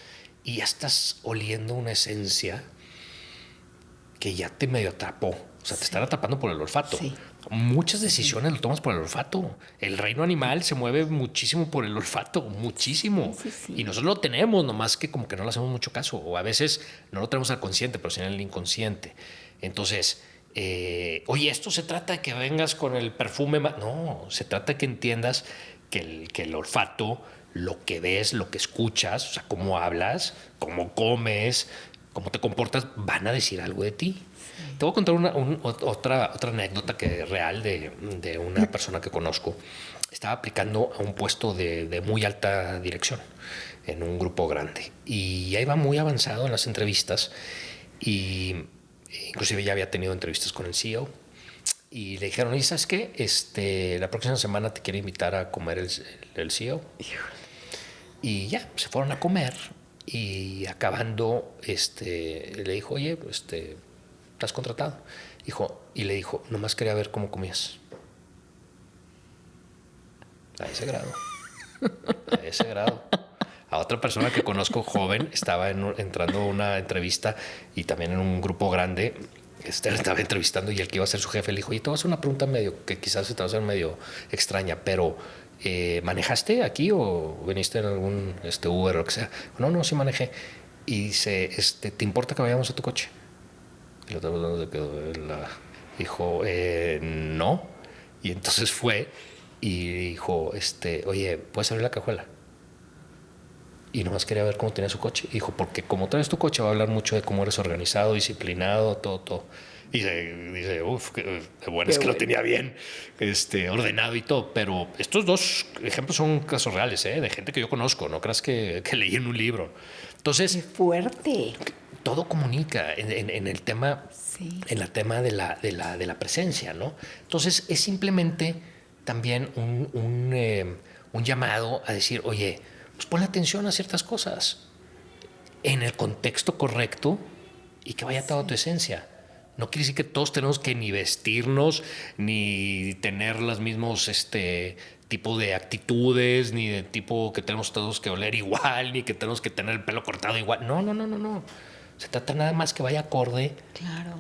y ya estás oliendo una esencia que ya te medio atrapó. O sea, te están atrapando por el olfato. Sí. Muchas decisiones lo tomas por el olfato. El reino animal se mueve muchísimo por el olfato, muchísimo. Sí. Y nosotros lo tenemos, nomás que como que no le hacemos mucho caso. O a veces no lo tenemos al consciente, pero sí en el inconsciente. Entonces, oye, esto se trata de que vengas con el perfume. No, se trata de que entiendas que el olfato, lo que ves, lo que escuchas, o sea, cómo hablas, cómo comes, cómo te comportas, van a decir algo de ti. Te voy a contar otra anécdota que es real de una persona que conozco. Estaba aplicando a un puesto de muy alta dirección en un grupo grande y ya iba muy avanzado en las entrevistas y inclusive ya había tenido entrevistas con el CEO y le dijeron, ¿y sabes qué? La próxima semana te quiere invitar a comer el CEO. Y ya, se fueron a comer y acabando, le dijo, oye, ¿estás contratado? Y le dijo, nomás quería ver cómo comías. A ese grado. A ese grado. A otra persona que conozco joven, estaba entrando a una entrevista y también en un grupo grande, le estaba entrevistando y el que iba a ser su jefe le dijo, oye, te voy a hacer una pregunta que quizás se te va a hacer medio extraña, pero ¿manejaste aquí o viniste en algún Uber o lo que sea? No, sí manejé. Y dice, ¿te importa que vayamos a tu coche? Y el otro dijo, no. Y entonces fue y dijo, oye, ¿puedes abrir la cajuela? y nomás quería ver cómo tenía su coche. Y dijo, porque como traes tu coche va a hablar mucho de cómo eres organizado, disciplinado, todo. Y dice, qué bueno, es que lo tenía bien ordenado y todo. Pero estos dos ejemplos son casos reales, de gente que yo conozco, no creas que leí en un libro. Entonces, ¡qué fuerte! todo comunica en el tema, Sí. en el tema de la presencia, ¿no? Entonces, es simplemente también un llamado a decir, oye, pues ponle atención a ciertas cosas en el contexto correcto y que vaya toda tu esencia. No quiere decir que todos tenemos que ni vestirnos, ni tener los mismos tipo de actitudes, ni de tipo que tenemos todos que oler igual, ni que tenemos que tener el pelo cortado igual. No. Se trata nada más que vaya acorde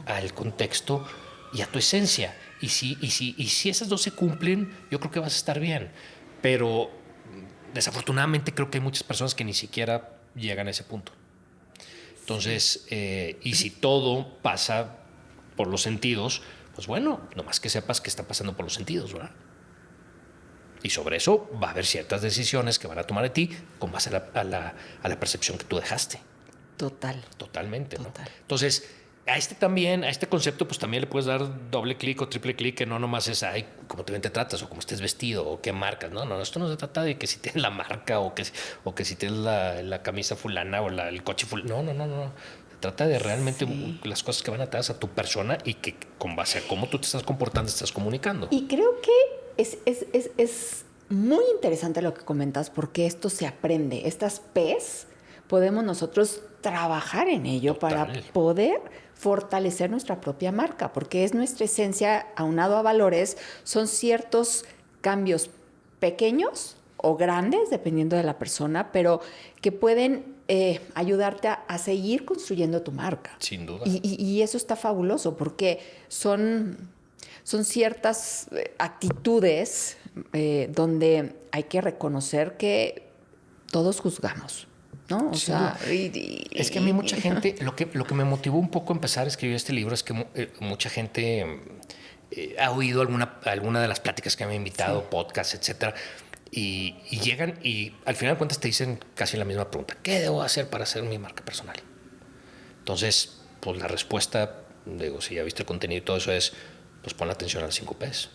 al contexto y a tu esencia. Y si esas dos se cumplen, yo creo que vas a estar bien. Pero desafortunadamente creo que hay muchas personas que ni siquiera llegan a ese punto. Entonces, y si todo pasa por los sentidos, pues bueno, nomás que sepas que está pasando por los sentidos, ¿verdad? Y sobre eso va a haber ciertas decisiones que van a tomar de ti con base a la percepción que tú dejaste. Totalmente, ¿no? Entonces, a este concepto, pues también le puedes dar doble clic o triple clic, que no nomás es, ay, cómo te tratas, o cómo estés vestido, o qué marcas. No, esto no se trata de que si tienes la marca, o que si tienes la camisa fulana, o el coche fulano. No. Se trata de realmente las cosas que van atadas a tu persona y que con base a cómo tú te estás comportando, estás comunicando. Y creo que es muy interesante lo que comentas, porque esto se aprende. Estas P's podemos nosotros trabajar en ello. Total. Para poder fortalecer nuestra propia marca, porque es nuestra esencia aunado a valores, son ciertos cambios pequeños o grandes, dependiendo de la persona, pero que pueden ayudarte a seguir construyendo tu marca. Sin duda. Y eso está fabuloso, porque son ciertas actitudes donde hay que reconocer que todos juzgamos, ¿no? O sea, es que a mí mucha gente, lo que me motivó un poco a empezar a escribir este libro es que mucha gente ha oído alguna de las pláticas que me han invitado, podcasts, etcétera, y llegan y al final de cuentas te dicen casi la misma pregunta: ¿qué debo hacer para hacer mi marca personal? Entonces, pues la respuesta, digo, si ya viste el contenido y todo eso, es, pues pon atención a las 5 P's.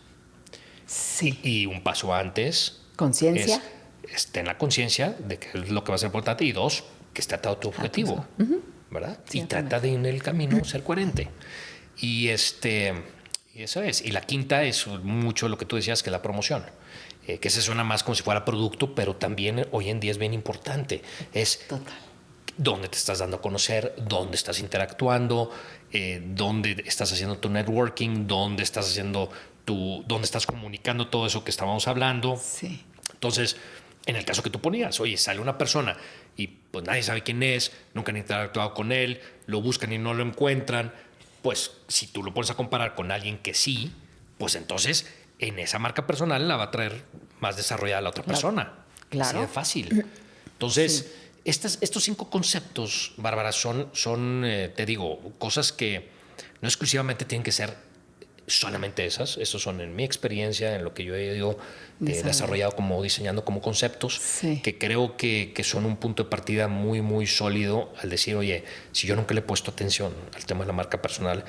Sí. Y un paso antes, conciencia, ten la conciencia de que es lo que va a ser importante, y 2, que esté atado a tu objetivo, ¿verdad? Sí, y trata de en el camino ser coherente. Y eso es. Y la quinta es mucho lo que tú decías, que es la promoción, que se suena más como si fuera producto, pero también hoy en día es bien importante. Es dónde te estás dando a conocer, dónde estás interactuando, dónde estás haciendo tu networking, dónde estás comunicando todo eso que estábamos hablando. Sí. Entonces, en el caso que tú ponías, oye, sale una persona y pues nadie sabe quién es, nunca han interactuado con él, lo buscan y no lo encuentran, pues si tú lo pones a comparar con alguien que sí, pues entonces en esa marca personal la va a traer más desarrollada la otra persona. Claro. Así de fácil. Entonces, estos 5 conceptos, Bárbara, son te digo, cosas que no exclusivamente tienen que ser solamente esas. Estos son, en mi experiencia, en lo que yo he ido desarrollado diseñando como conceptos, que creo que son un punto de partida muy, muy sólido al decir, oye, si yo nunca le he puesto atención al tema de la marca personal,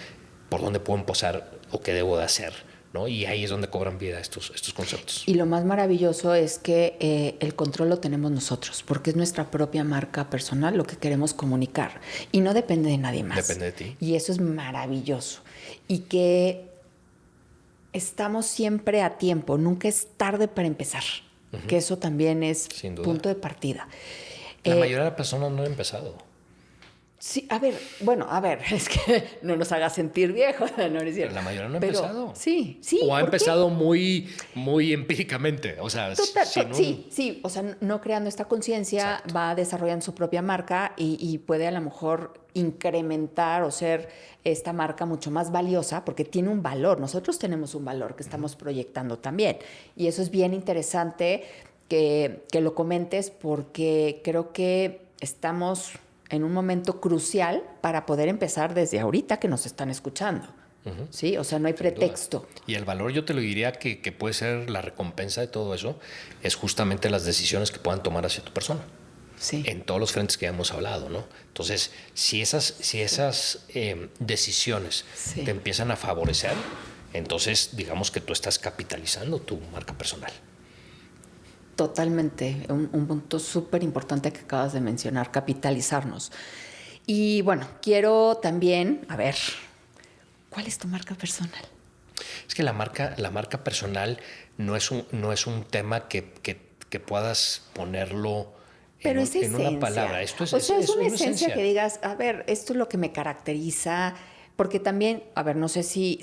¿por dónde puedo empezar o qué debo de hacer? ¿No? Y ahí es donde cobran vida estos conceptos. Y lo más maravilloso es que el control lo tenemos nosotros, porque es nuestra propia marca personal lo que queremos comunicar. Y no depende de nadie más. Depende de ti. Y eso es maravilloso. Y que estamos siempre a tiempo, nunca es tarde para empezar. Que eso también es punto de partida. La mayoría de las personas no han empezado. Sí, a ver, es que no nos haga sentir viejos, no es cierto. La mayoría no ha empezado. Sí. O ha empezado muy, muy empíricamente. O sea, sí. O sea, no creando esta conciencia, va desarrollando su propia marca y puede a lo mejor incrementar o ser esta marca mucho más valiosa porque tiene un valor. Nosotros tenemos un valor que estamos proyectando también. Y eso es bien interesante que lo comentes, porque creo que estamos en un momento crucial para poder empezar desde ahorita que nos están escuchando. ¿Sí? O sea, no hay pretexto. Y el valor, yo te lo diría que puede ser la recompensa de todo eso, es justamente las decisiones que puedan tomar hacia tu persona. Sí. en todos los frentes que ya hemos hablado, ¿no? Entonces, si esas decisiones Sí. te empiezan a favorecer, entonces digamos que tú estás capitalizando tu marca personal. Totalmente, un punto súper importante que acabas de mencionar, capitalizarnos. Y bueno, quiero también, a ver, ¿cuál es tu marca personal? Es que la marca personal no es un tema que puedas ponerlo Pero es en una esencia. palabra. Esto O sea, es una una esencia que digas, a ver, esto es lo que me caracteriza. Porque también, a ver, no sé si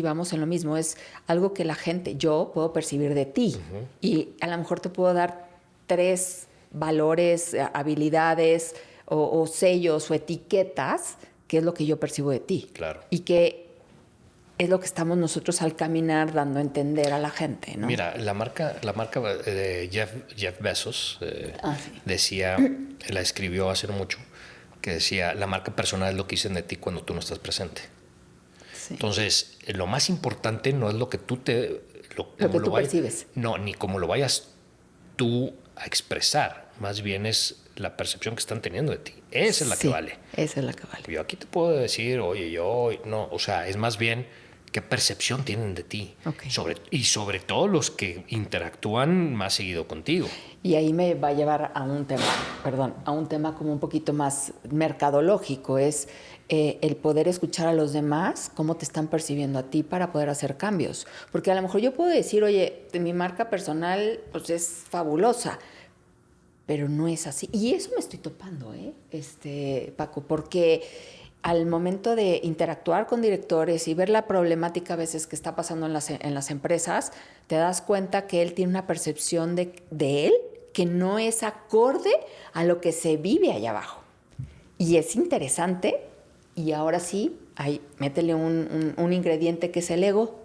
vamos en lo mismo, es algo que la gente, yo puedo percibir de ti. Y a lo mejor te puedo dar 3 valores, habilidades o sellos o etiquetas, que es lo que yo percibo de ti. Claro. Y que es lo que estamos nosotros al caminar dando a entender a la gente, ¿no? Mira, la marca de Jeff Bezos Sí. decía, la escribió hace mucho, que decía, la marca personal es lo que dicen de ti cuando tú no estás presente. Sí. Entonces, lo más importante no es lo que tú percibes. No, ni cómo lo vayas tú a expresar. Más bien es la percepción que están teniendo de ti. Esa es la que vale. Esa es la que vale. Yo aquí te puedo decir, oye, no, o sea, es más bien qué percepción tienen de ti. Okay. Sobre todo los que interactúan más seguido contigo. Y ahí me va a llevar a un tema como un poquito más mercadológico, es el poder escuchar a los demás, cómo te están percibiendo a ti para poder hacer cambios. Porque a lo mejor yo puedo decir, oye, mi marca personal pues es fabulosa, pero no es así. Y eso me estoy topando, Paco, porque al momento de interactuar con directores y ver la problemática a veces que está pasando en las empresas, te das cuenta que él tiene una percepción de él que no es acorde a lo que se vive allá abajo. Y es interesante, y ahora sí, métele un ingrediente que es el ego,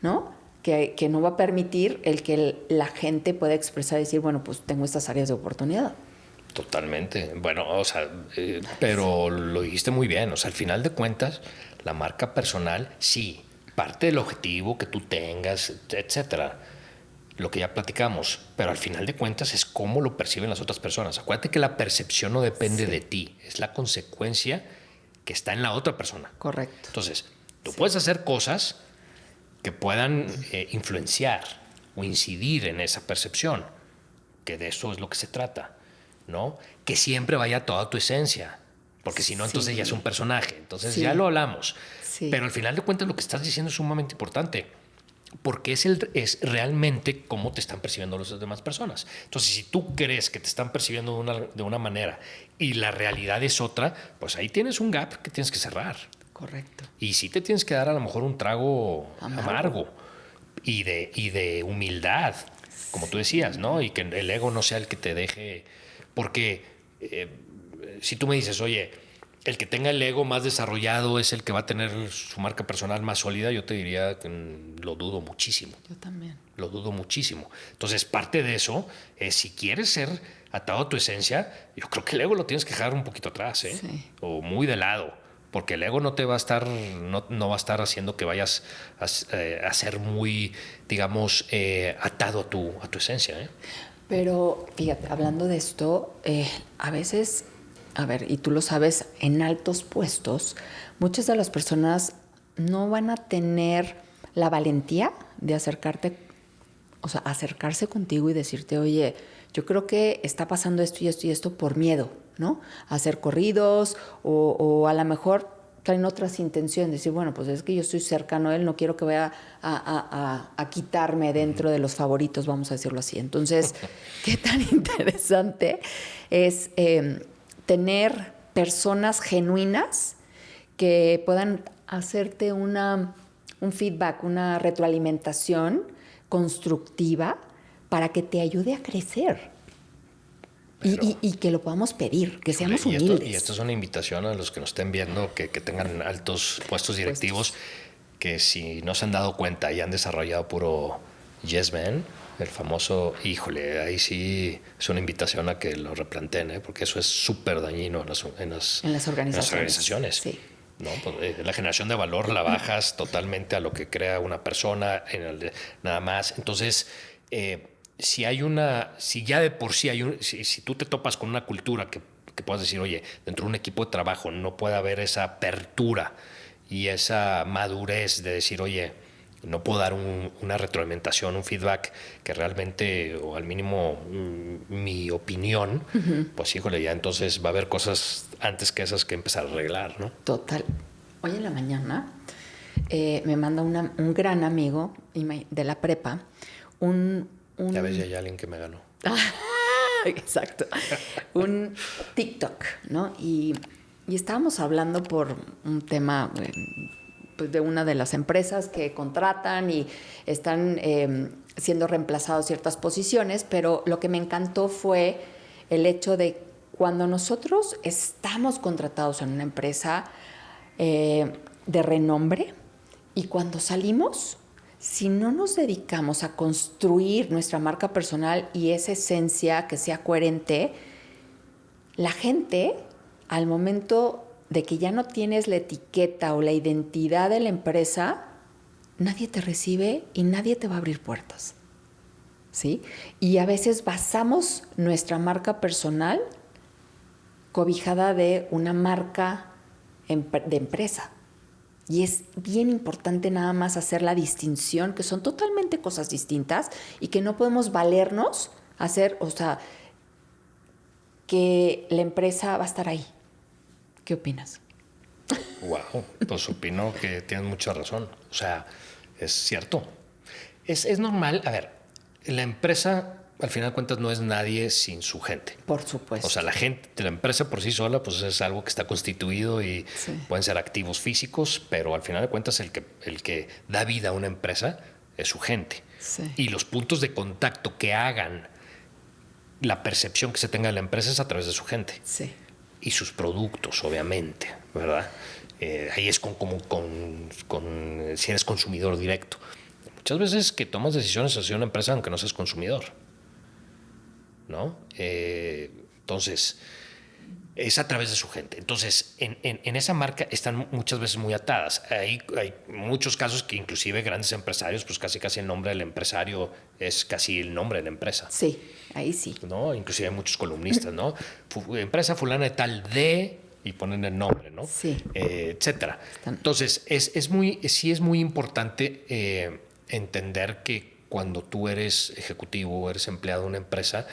¿no? Que no va a permitir el que la gente pueda expresar y decir, bueno, pues tengo estas áreas de oportunidad. Totalmente. Bueno, o sea, pero lo dijiste muy bien. O sea, al final de cuentas, la marca personal, sí, parte del objetivo que tú tengas, etcétera, lo que ya platicamos, pero al final de cuentas es cómo lo perciben las otras personas. Acuérdate que la percepción no depende de ti, es la consecuencia que está en la otra persona. Correcto. Entonces, tú puedes hacer cosas que puedan influenciar o incidir en esa percepción, que de eso es lo que se trata, ¿no? Que siempre vaya toda tu esencia, porque si no, entonces ya es un personaje. Entonces ya lo hablamos. Sí. Pero al final de cuentas lo que estás diciendo es sumamente importante, porque es realmente cómo te están percibiendo las demás personas. Entonces, si tú crees que te están percibiendo de una manera y la realidad es otra, pues ahí tienes un gap que tienes que cerrar. Correcto. Y sí te tienes que dar a lo mejor un trago amargo y de humildad, como tú decías, ¿no? Y que el ego no sea el que te deje. Porque si tú me dices, oye, el que tenga el ego más desarrollado es el que va a tener su marca personal más sólida, yo te diría que lo dudo muchísimo. Yo también. Lo dudo muchísimo. Entonces, parte de eso es, si quieres ser atado a tu esencia, yo creo que el ego lo tienes que dejar un poquito atrás, Sí. O muy de lado. Porque el ego no te va a estar, no va a estar haciendo que vayas a ser muy, digamos, atado a tu esencia, Pero fíjate, hablando de esto, a veces, a ver, y tú lo sabes, en altos puestos, muchas de las personas no van a tener la valentía de acercarse contigo y decirte, oye, yo creo que está pasando esto y esto y esto por miedo, ¿no? A hacer corridos o a lo mejor traen otras intenciones, decir, bueno, pues es que yo estoy cercano a él, no quiero que vaya a quitarme dentro de los favoritos, vamos a decirlo así. Entonces, qué tan interesante es tener personas genuinas que puedan hacerte un feedback, una retroalimentación constructiva para que te ayude a crecer. Y que lo podamos pedir, que seamos humildes. Y esto es una invitación a los que nos estén viendo, que tengan altos puestos directivos, que si no se han dado cuenta y han desarrollado puro yes man, el famoso, híjole, ahí sí es una invitación a que lo replanteen, porque eso es súper dañino en las organizaciones. Sí. ¿No? Pues, la generación de valor la bajas totalmente a lo que crea una persona, nada más. Entonces, si ya de por sí si tú te topas con una cultura que puedas decir, oye, dentro de un equipo de trabajo no puede haber esa apertura y esa madurez de decir, oye, no puedo dar una retroalimentación, un feedback que realmente, o al mínimo mi opinión, pues híjole, ya entonces va a haber cosas antes que esas que empezar a arreglar, ¿no? Total. Hoy en la mañana me manda un gran amigo de la prepa Ya ves, ya hay alguien que me ganó. Exacto. Un TikTok, ¿no? Y estábamos hablando por un tema pues de una de las empresas que contratan y están siendo reemplazados ciertas posiciones, pero lo que me encantó fue el hecho de cuando nosotros estamos contratados en una empresa de renombre y cuando salimos, si no nos dedicamos a construir nuestra marca personal y esa esencia que sea coherente, la gente, al momento de que ya no tienes la etiqueta o la identidad de la empresa, nadie te recibe y nadie te va a abrir puertas, ¿sí? Y a veces basamos nuestra marca personal cobijada de una marca de empresa. Y es bien importante nada más hacer la distinción, que son totalmente cosas distintas y que no podemos valernos hacer, o sea, que la empresa va a estar ahí. ¿Qué opinas? Wow, pues opino que tienes mucha razón. O sea, es cierto. Es normal. A ver, la empresa, al final de cuentas, no es nadie sin su gente. Por supuesto. O sea, la gente de la empresa por sí sola, pues es algo que está constituido y sí. Pueden ser activos físicos, pero al final de cuentas el que da vida a una empresa es su gente. Sí. Y los puntos de contacto que hagan la percepción que se tenga de la empresa es a través de su gente. Sí. Y sus productos, obviamente, ¿verdad? Ahí es si eres consumidor directo. Muchas veces que tomas decisiones hacia una empresa aunque no seas consumidor, ¿no? Entonces, es a través de su gente. Entonces, en esa marca están muchas veces muy atadas. Hay muchos casos que inclusive grandes empresarios, pues casi el nombre del empresario es casi el nombre de la empresa. Sí, ahí sí. ¿No? Inclusive hay muchos columnistas, ¿no? Empresa fulana de tal de... y ponen el nombre, ¿no? Sí. Etcétera. Entonces, sí es muy importante entender que cuando tú eres ejecutivo o eres empleado de una empresa,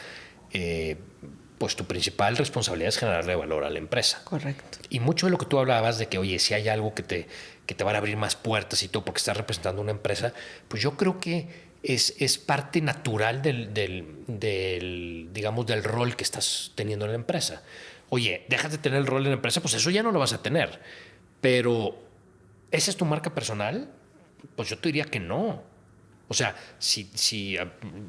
pues tu principal responsabilidad es generarle valor a la empresa. Correcto. Y mucho de lo que tú hablabas de que, oye, si hay algo que te van a abrir más puertas y todo porque estás representando una empresa, pues yo creo que es parte natural digamos, del rol que estás teniendo en la empresa. Oye, dejas de tener el rol en la empresa, pues eso ya no lo vas a tener. Pero, ¿esa es tu marca personal? Pues yo te diría que no. O sea, si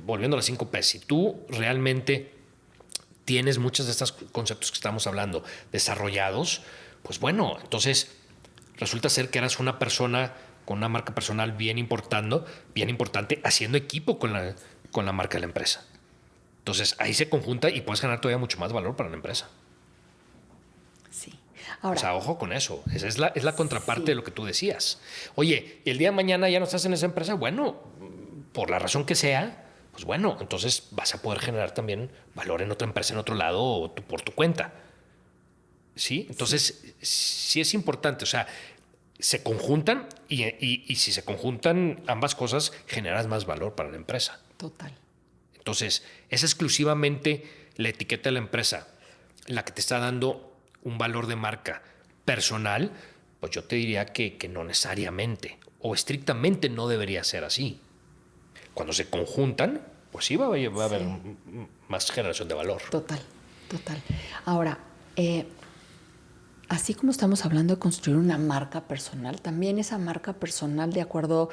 volviendo a las 5 P, si tú realmente tienes muchos de estos conceptos que estamos hablando desarrollados, pues bueno, entonces resulta ser que eras una persona con una marca personal bien importante, haciendo equipo con la marca de la empresa. Entonces ahí se conjunta y puedes ganar todavía mucho más valor para la empresa. Sí. Ahora, o sea, ojo con eso. Esa es la contraparte sí. de lo que tú decías. Oye, y el día de mañana ya no estás en esa empresa, bueno, por la razón que sea, pues bueno, entonces vas a poder generar también valor en otra empresa, en otro lado, o por tu cuenta. ¿Sí? Entonces, sí es importante. O sea, se conjuntan y si se conjuntan ambas cosas, generas más valor para la empresa. Total. Entonces, es exclusivamente la etiqueta de la empresa la que te está dando un valor de marca personal, pues yo te diría que no necesariamente o estrictamente no debería ser así. Cuando se conjuntan, pues sí va a haber más generación de valor. Total. Ahora, así como estamos hablando de construir una marca personal, también esa marca personal, de acuerdo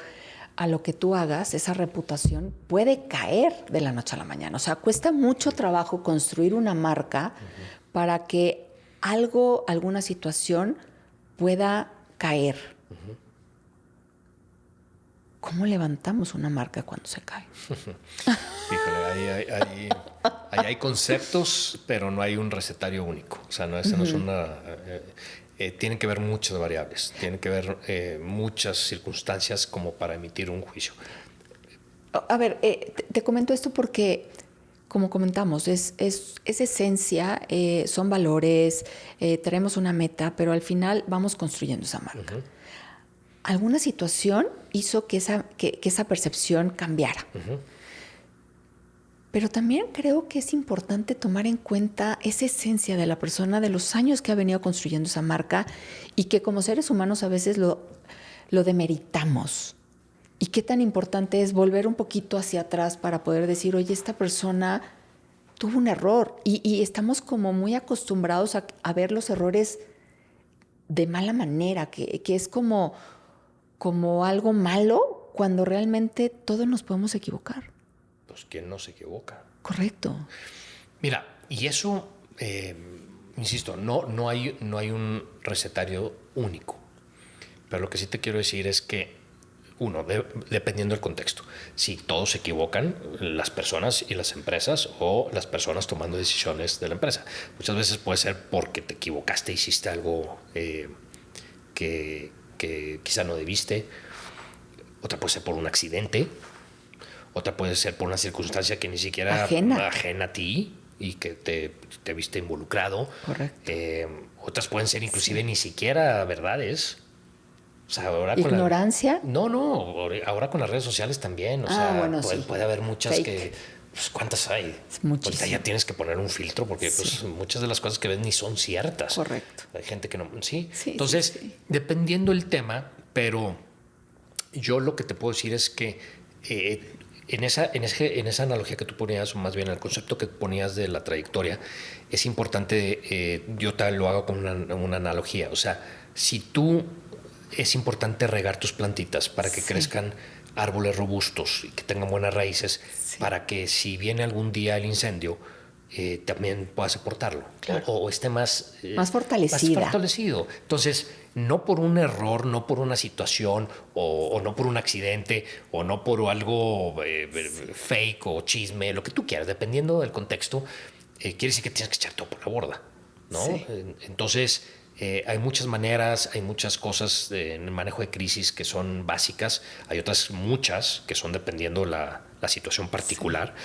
a lo que tú hagas, esa reputación puede caer de la noche a la mañana. O sea, cuesta mucho trabajo construir una marca para que alguna situación pueda caer. ¿Cómo levantamos una marca cuando se cae? Híjole, ahí hay conceptos, pero no hay un recetario único. O sea, no es una... tienen que ver muchas variables, tienen que ver muchas circunstancias como para emitir un juicio. A ver, te comento esto porque, como comentamos, es esencia, son valores, tenemos una meta, pero al final vamos construyendo esa marca. Uh-huh. Alguna situación hizo que esa percepción cambiara. Uh-huh. Pero también creo que es importante tomar en cuenta esa esencia de la persona, de los años que ha venido construyendo esa marca y que como seres humanos a veces lo demeritamos. Y qué tan importante es volver un poquito hacia atrás para poder decir, oye, esta persona tuvo un error. Y estamos como muy acostumbrados a ver los errores de mala manera, que es como algo malo, cuando realmente todos nos podemos equivocar. Pues quién no se equivoca. Correcto. Mira, y eso, insisto, no hay un recetario único. Pero lo que sí te quiero decir es que, uno, dependiendo del contexto, si todos se equivocan, las personas y las empresas, o las personas tomando decisiones de la empresa. Muchas veces puede ser porque te equivocaste, hiciste algo que quizá no debiste. Otra puede ser por un accidente. Otra puede ser por una circunstancia que ni siquiera ajena a ti y que te viste involucrado. Correcto. Otras pueden ser inclusive ni siquiera verdades. O sea, ahora ¿ignorancia? Ahora con las redes sociales también. O sea, bueno, puede haber muchas fake. que... Pues, ¿cuántas hay? Muchísimas. Ahorita ya tienes que poner un filtro porque pues, muchas de las cosas que ves ni son ciertas. Correcto. Hay gente que no... Sí. Sí, entonces, dependiendo el tema, pero yo lo que te puedo decir es que en esa analogía que tú ponías, o más bien el concepto que ponías de la trayectoria, es importante, yo tal lo hago con una analogía. O sea, si tú... Es importante regar tus plantitas para que crezcan árboles robustos y que tengan buenas raíces, para que si viene algún día el incendio, también puedas soportarlo. Claro. O esté más fortalecida. Más fortalecido. Entonces, no por un error, no por una situación, o no por un accidente, o no por algo fake o chisme, lo que tú quieras, dependiendo del contexto, quiere decir que tienes que echar todo por la borda, ¿no? Sí. Entonces... hay muchas maneras, hay muchas cosas en el manejo de crisis que son básicas, hay otras muchas que son dependiendo la situación particular,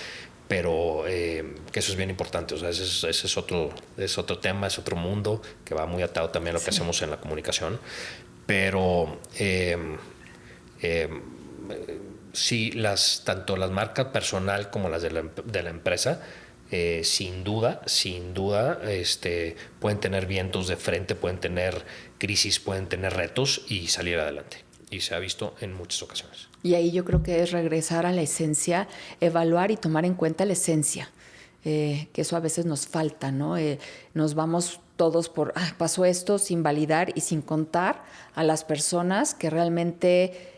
pero que eso es bien importante. O sea, ese es otro tema, es otro mundo que va muy atado también a lo que hacemos en la comunicación. Pero sí, tanto las marcas personal como las de la empresa, sin duda, pueden tener vientos de frente, pueden tener crisis, pueden tener retos y salir adelante. Y se ha visto en muchas ocasiones. Y ahí yo creo que es regresar a la esencia, evaluar y tomar en cuenta la esencia, que eso a veces nos falta, ¿no? Nos vamos todos por, pasó esto, sin validar y sin contar a las personas que realmente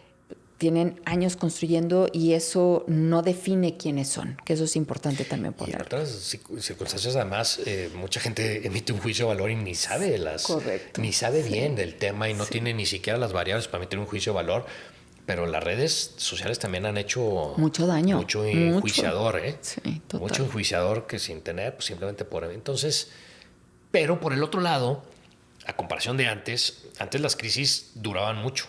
tienen años construyendo y eso no define quiénes son, que eso es importante también poner. Y en otras circunstancias, además, mucha gente emite un juicio de valor y ni sabe ni sabe bien del tema y no tiene ni siquiera las variables para emitir un juicio de valor. Pero las redes sociales también han hecho mucho daño, mucho enjuiciador, Sí, total. Mucho enjuiciador que sin tener, pues simplemente por... Entonces, pero por el otro lado, a comparación de antes las crisis duraban mucho.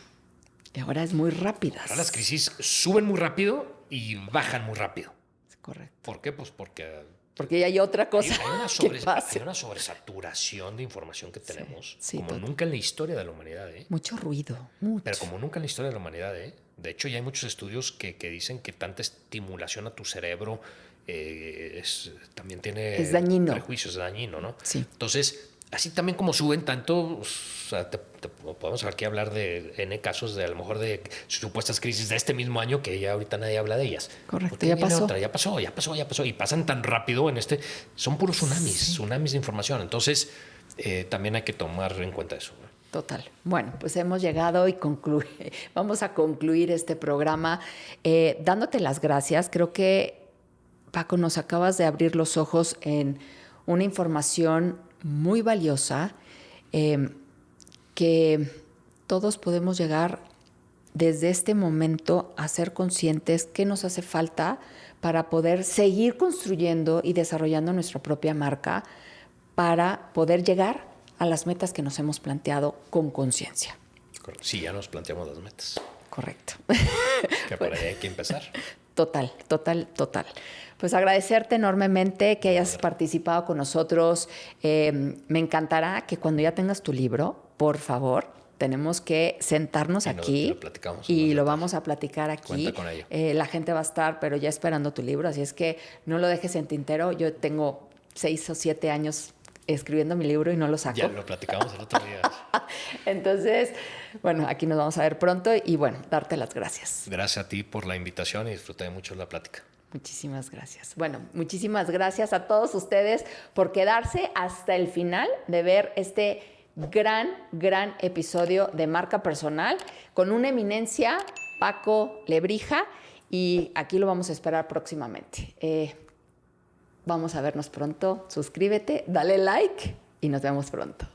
Y ahora es muy rápida. Ahora las crisis suben muy rápido y bajan muy rápido. Correcto. ¿Por qué? Pues porque ya hay otra cosa. Hay una sobresaturación de información que tenemos, como total. nunca en la historia de la humanidad. Mucho ruido. Mucho. Pero como nunca en la historia de la humanidad. De hecho, ya hay muchos estudios que dicen que tanta estimulación a tu cerebro también tiene es dañino. Prejuicios, es dañino, ¿no? Sí. Entonces, así también como suben tanto, o sea, podemos aquí hablar de N casos de a lo mejor de supuestas crisis de este mismo año que ya ahorita nadie habla de ellas. Correcto, ya pasó. Ya pasó. Y pasan tan rápido son puros tsunamis de información. Entonces, también hay que tomar en cuenta eso, ¿no? Total. Bueno, pues hemos llegado y vamos a concluir este programa dándote las gracias. Creo que, Paco, nos acabas de abrir los ojos en una información muy valiosa que todos podemos llegar desde este momento a ser conscientes qué nos hace falta para poder seguir construyendo y desarrollando nuestra propia marca, para poder llegar a las metas que nos hemos planteado con conciencia. Sí, ya nos planteamos las metas. Correcto. Que por ahí hay que empezar. Total. Pues agradecerte enormemente que hayas participado con nosotros. Me encantará que cuando ya tengas tu libro, por favor, tenemos que sentarnos aquí lo platicamos y más lo detalles. vamos a platicar aquí. Cuenta con ello. La gente va a estar, pero ya esperando tu libro, así es que no lo dejes en tintero. Yo tengo 6 o 7 años escribiendo mi libro y no lo saco. Ya lo platicamos el otro día. Entonces, bueno, aquí nos vamos a ver pronto y bueno, darte las gracias. Gracias a ti por la invitación y disfruté mucho la plática. Muchísimas gracias. Bueno, muchísimas gracias a todos ustedes por quedarse hasta el final de ver este gran episodio de Marca Personal con una eminencia, Paco Lebrija, y aquí lo vamos a esperar próximamente. Vamos a vernos pronto. Suscríbete, dale like y nos vemos pronto.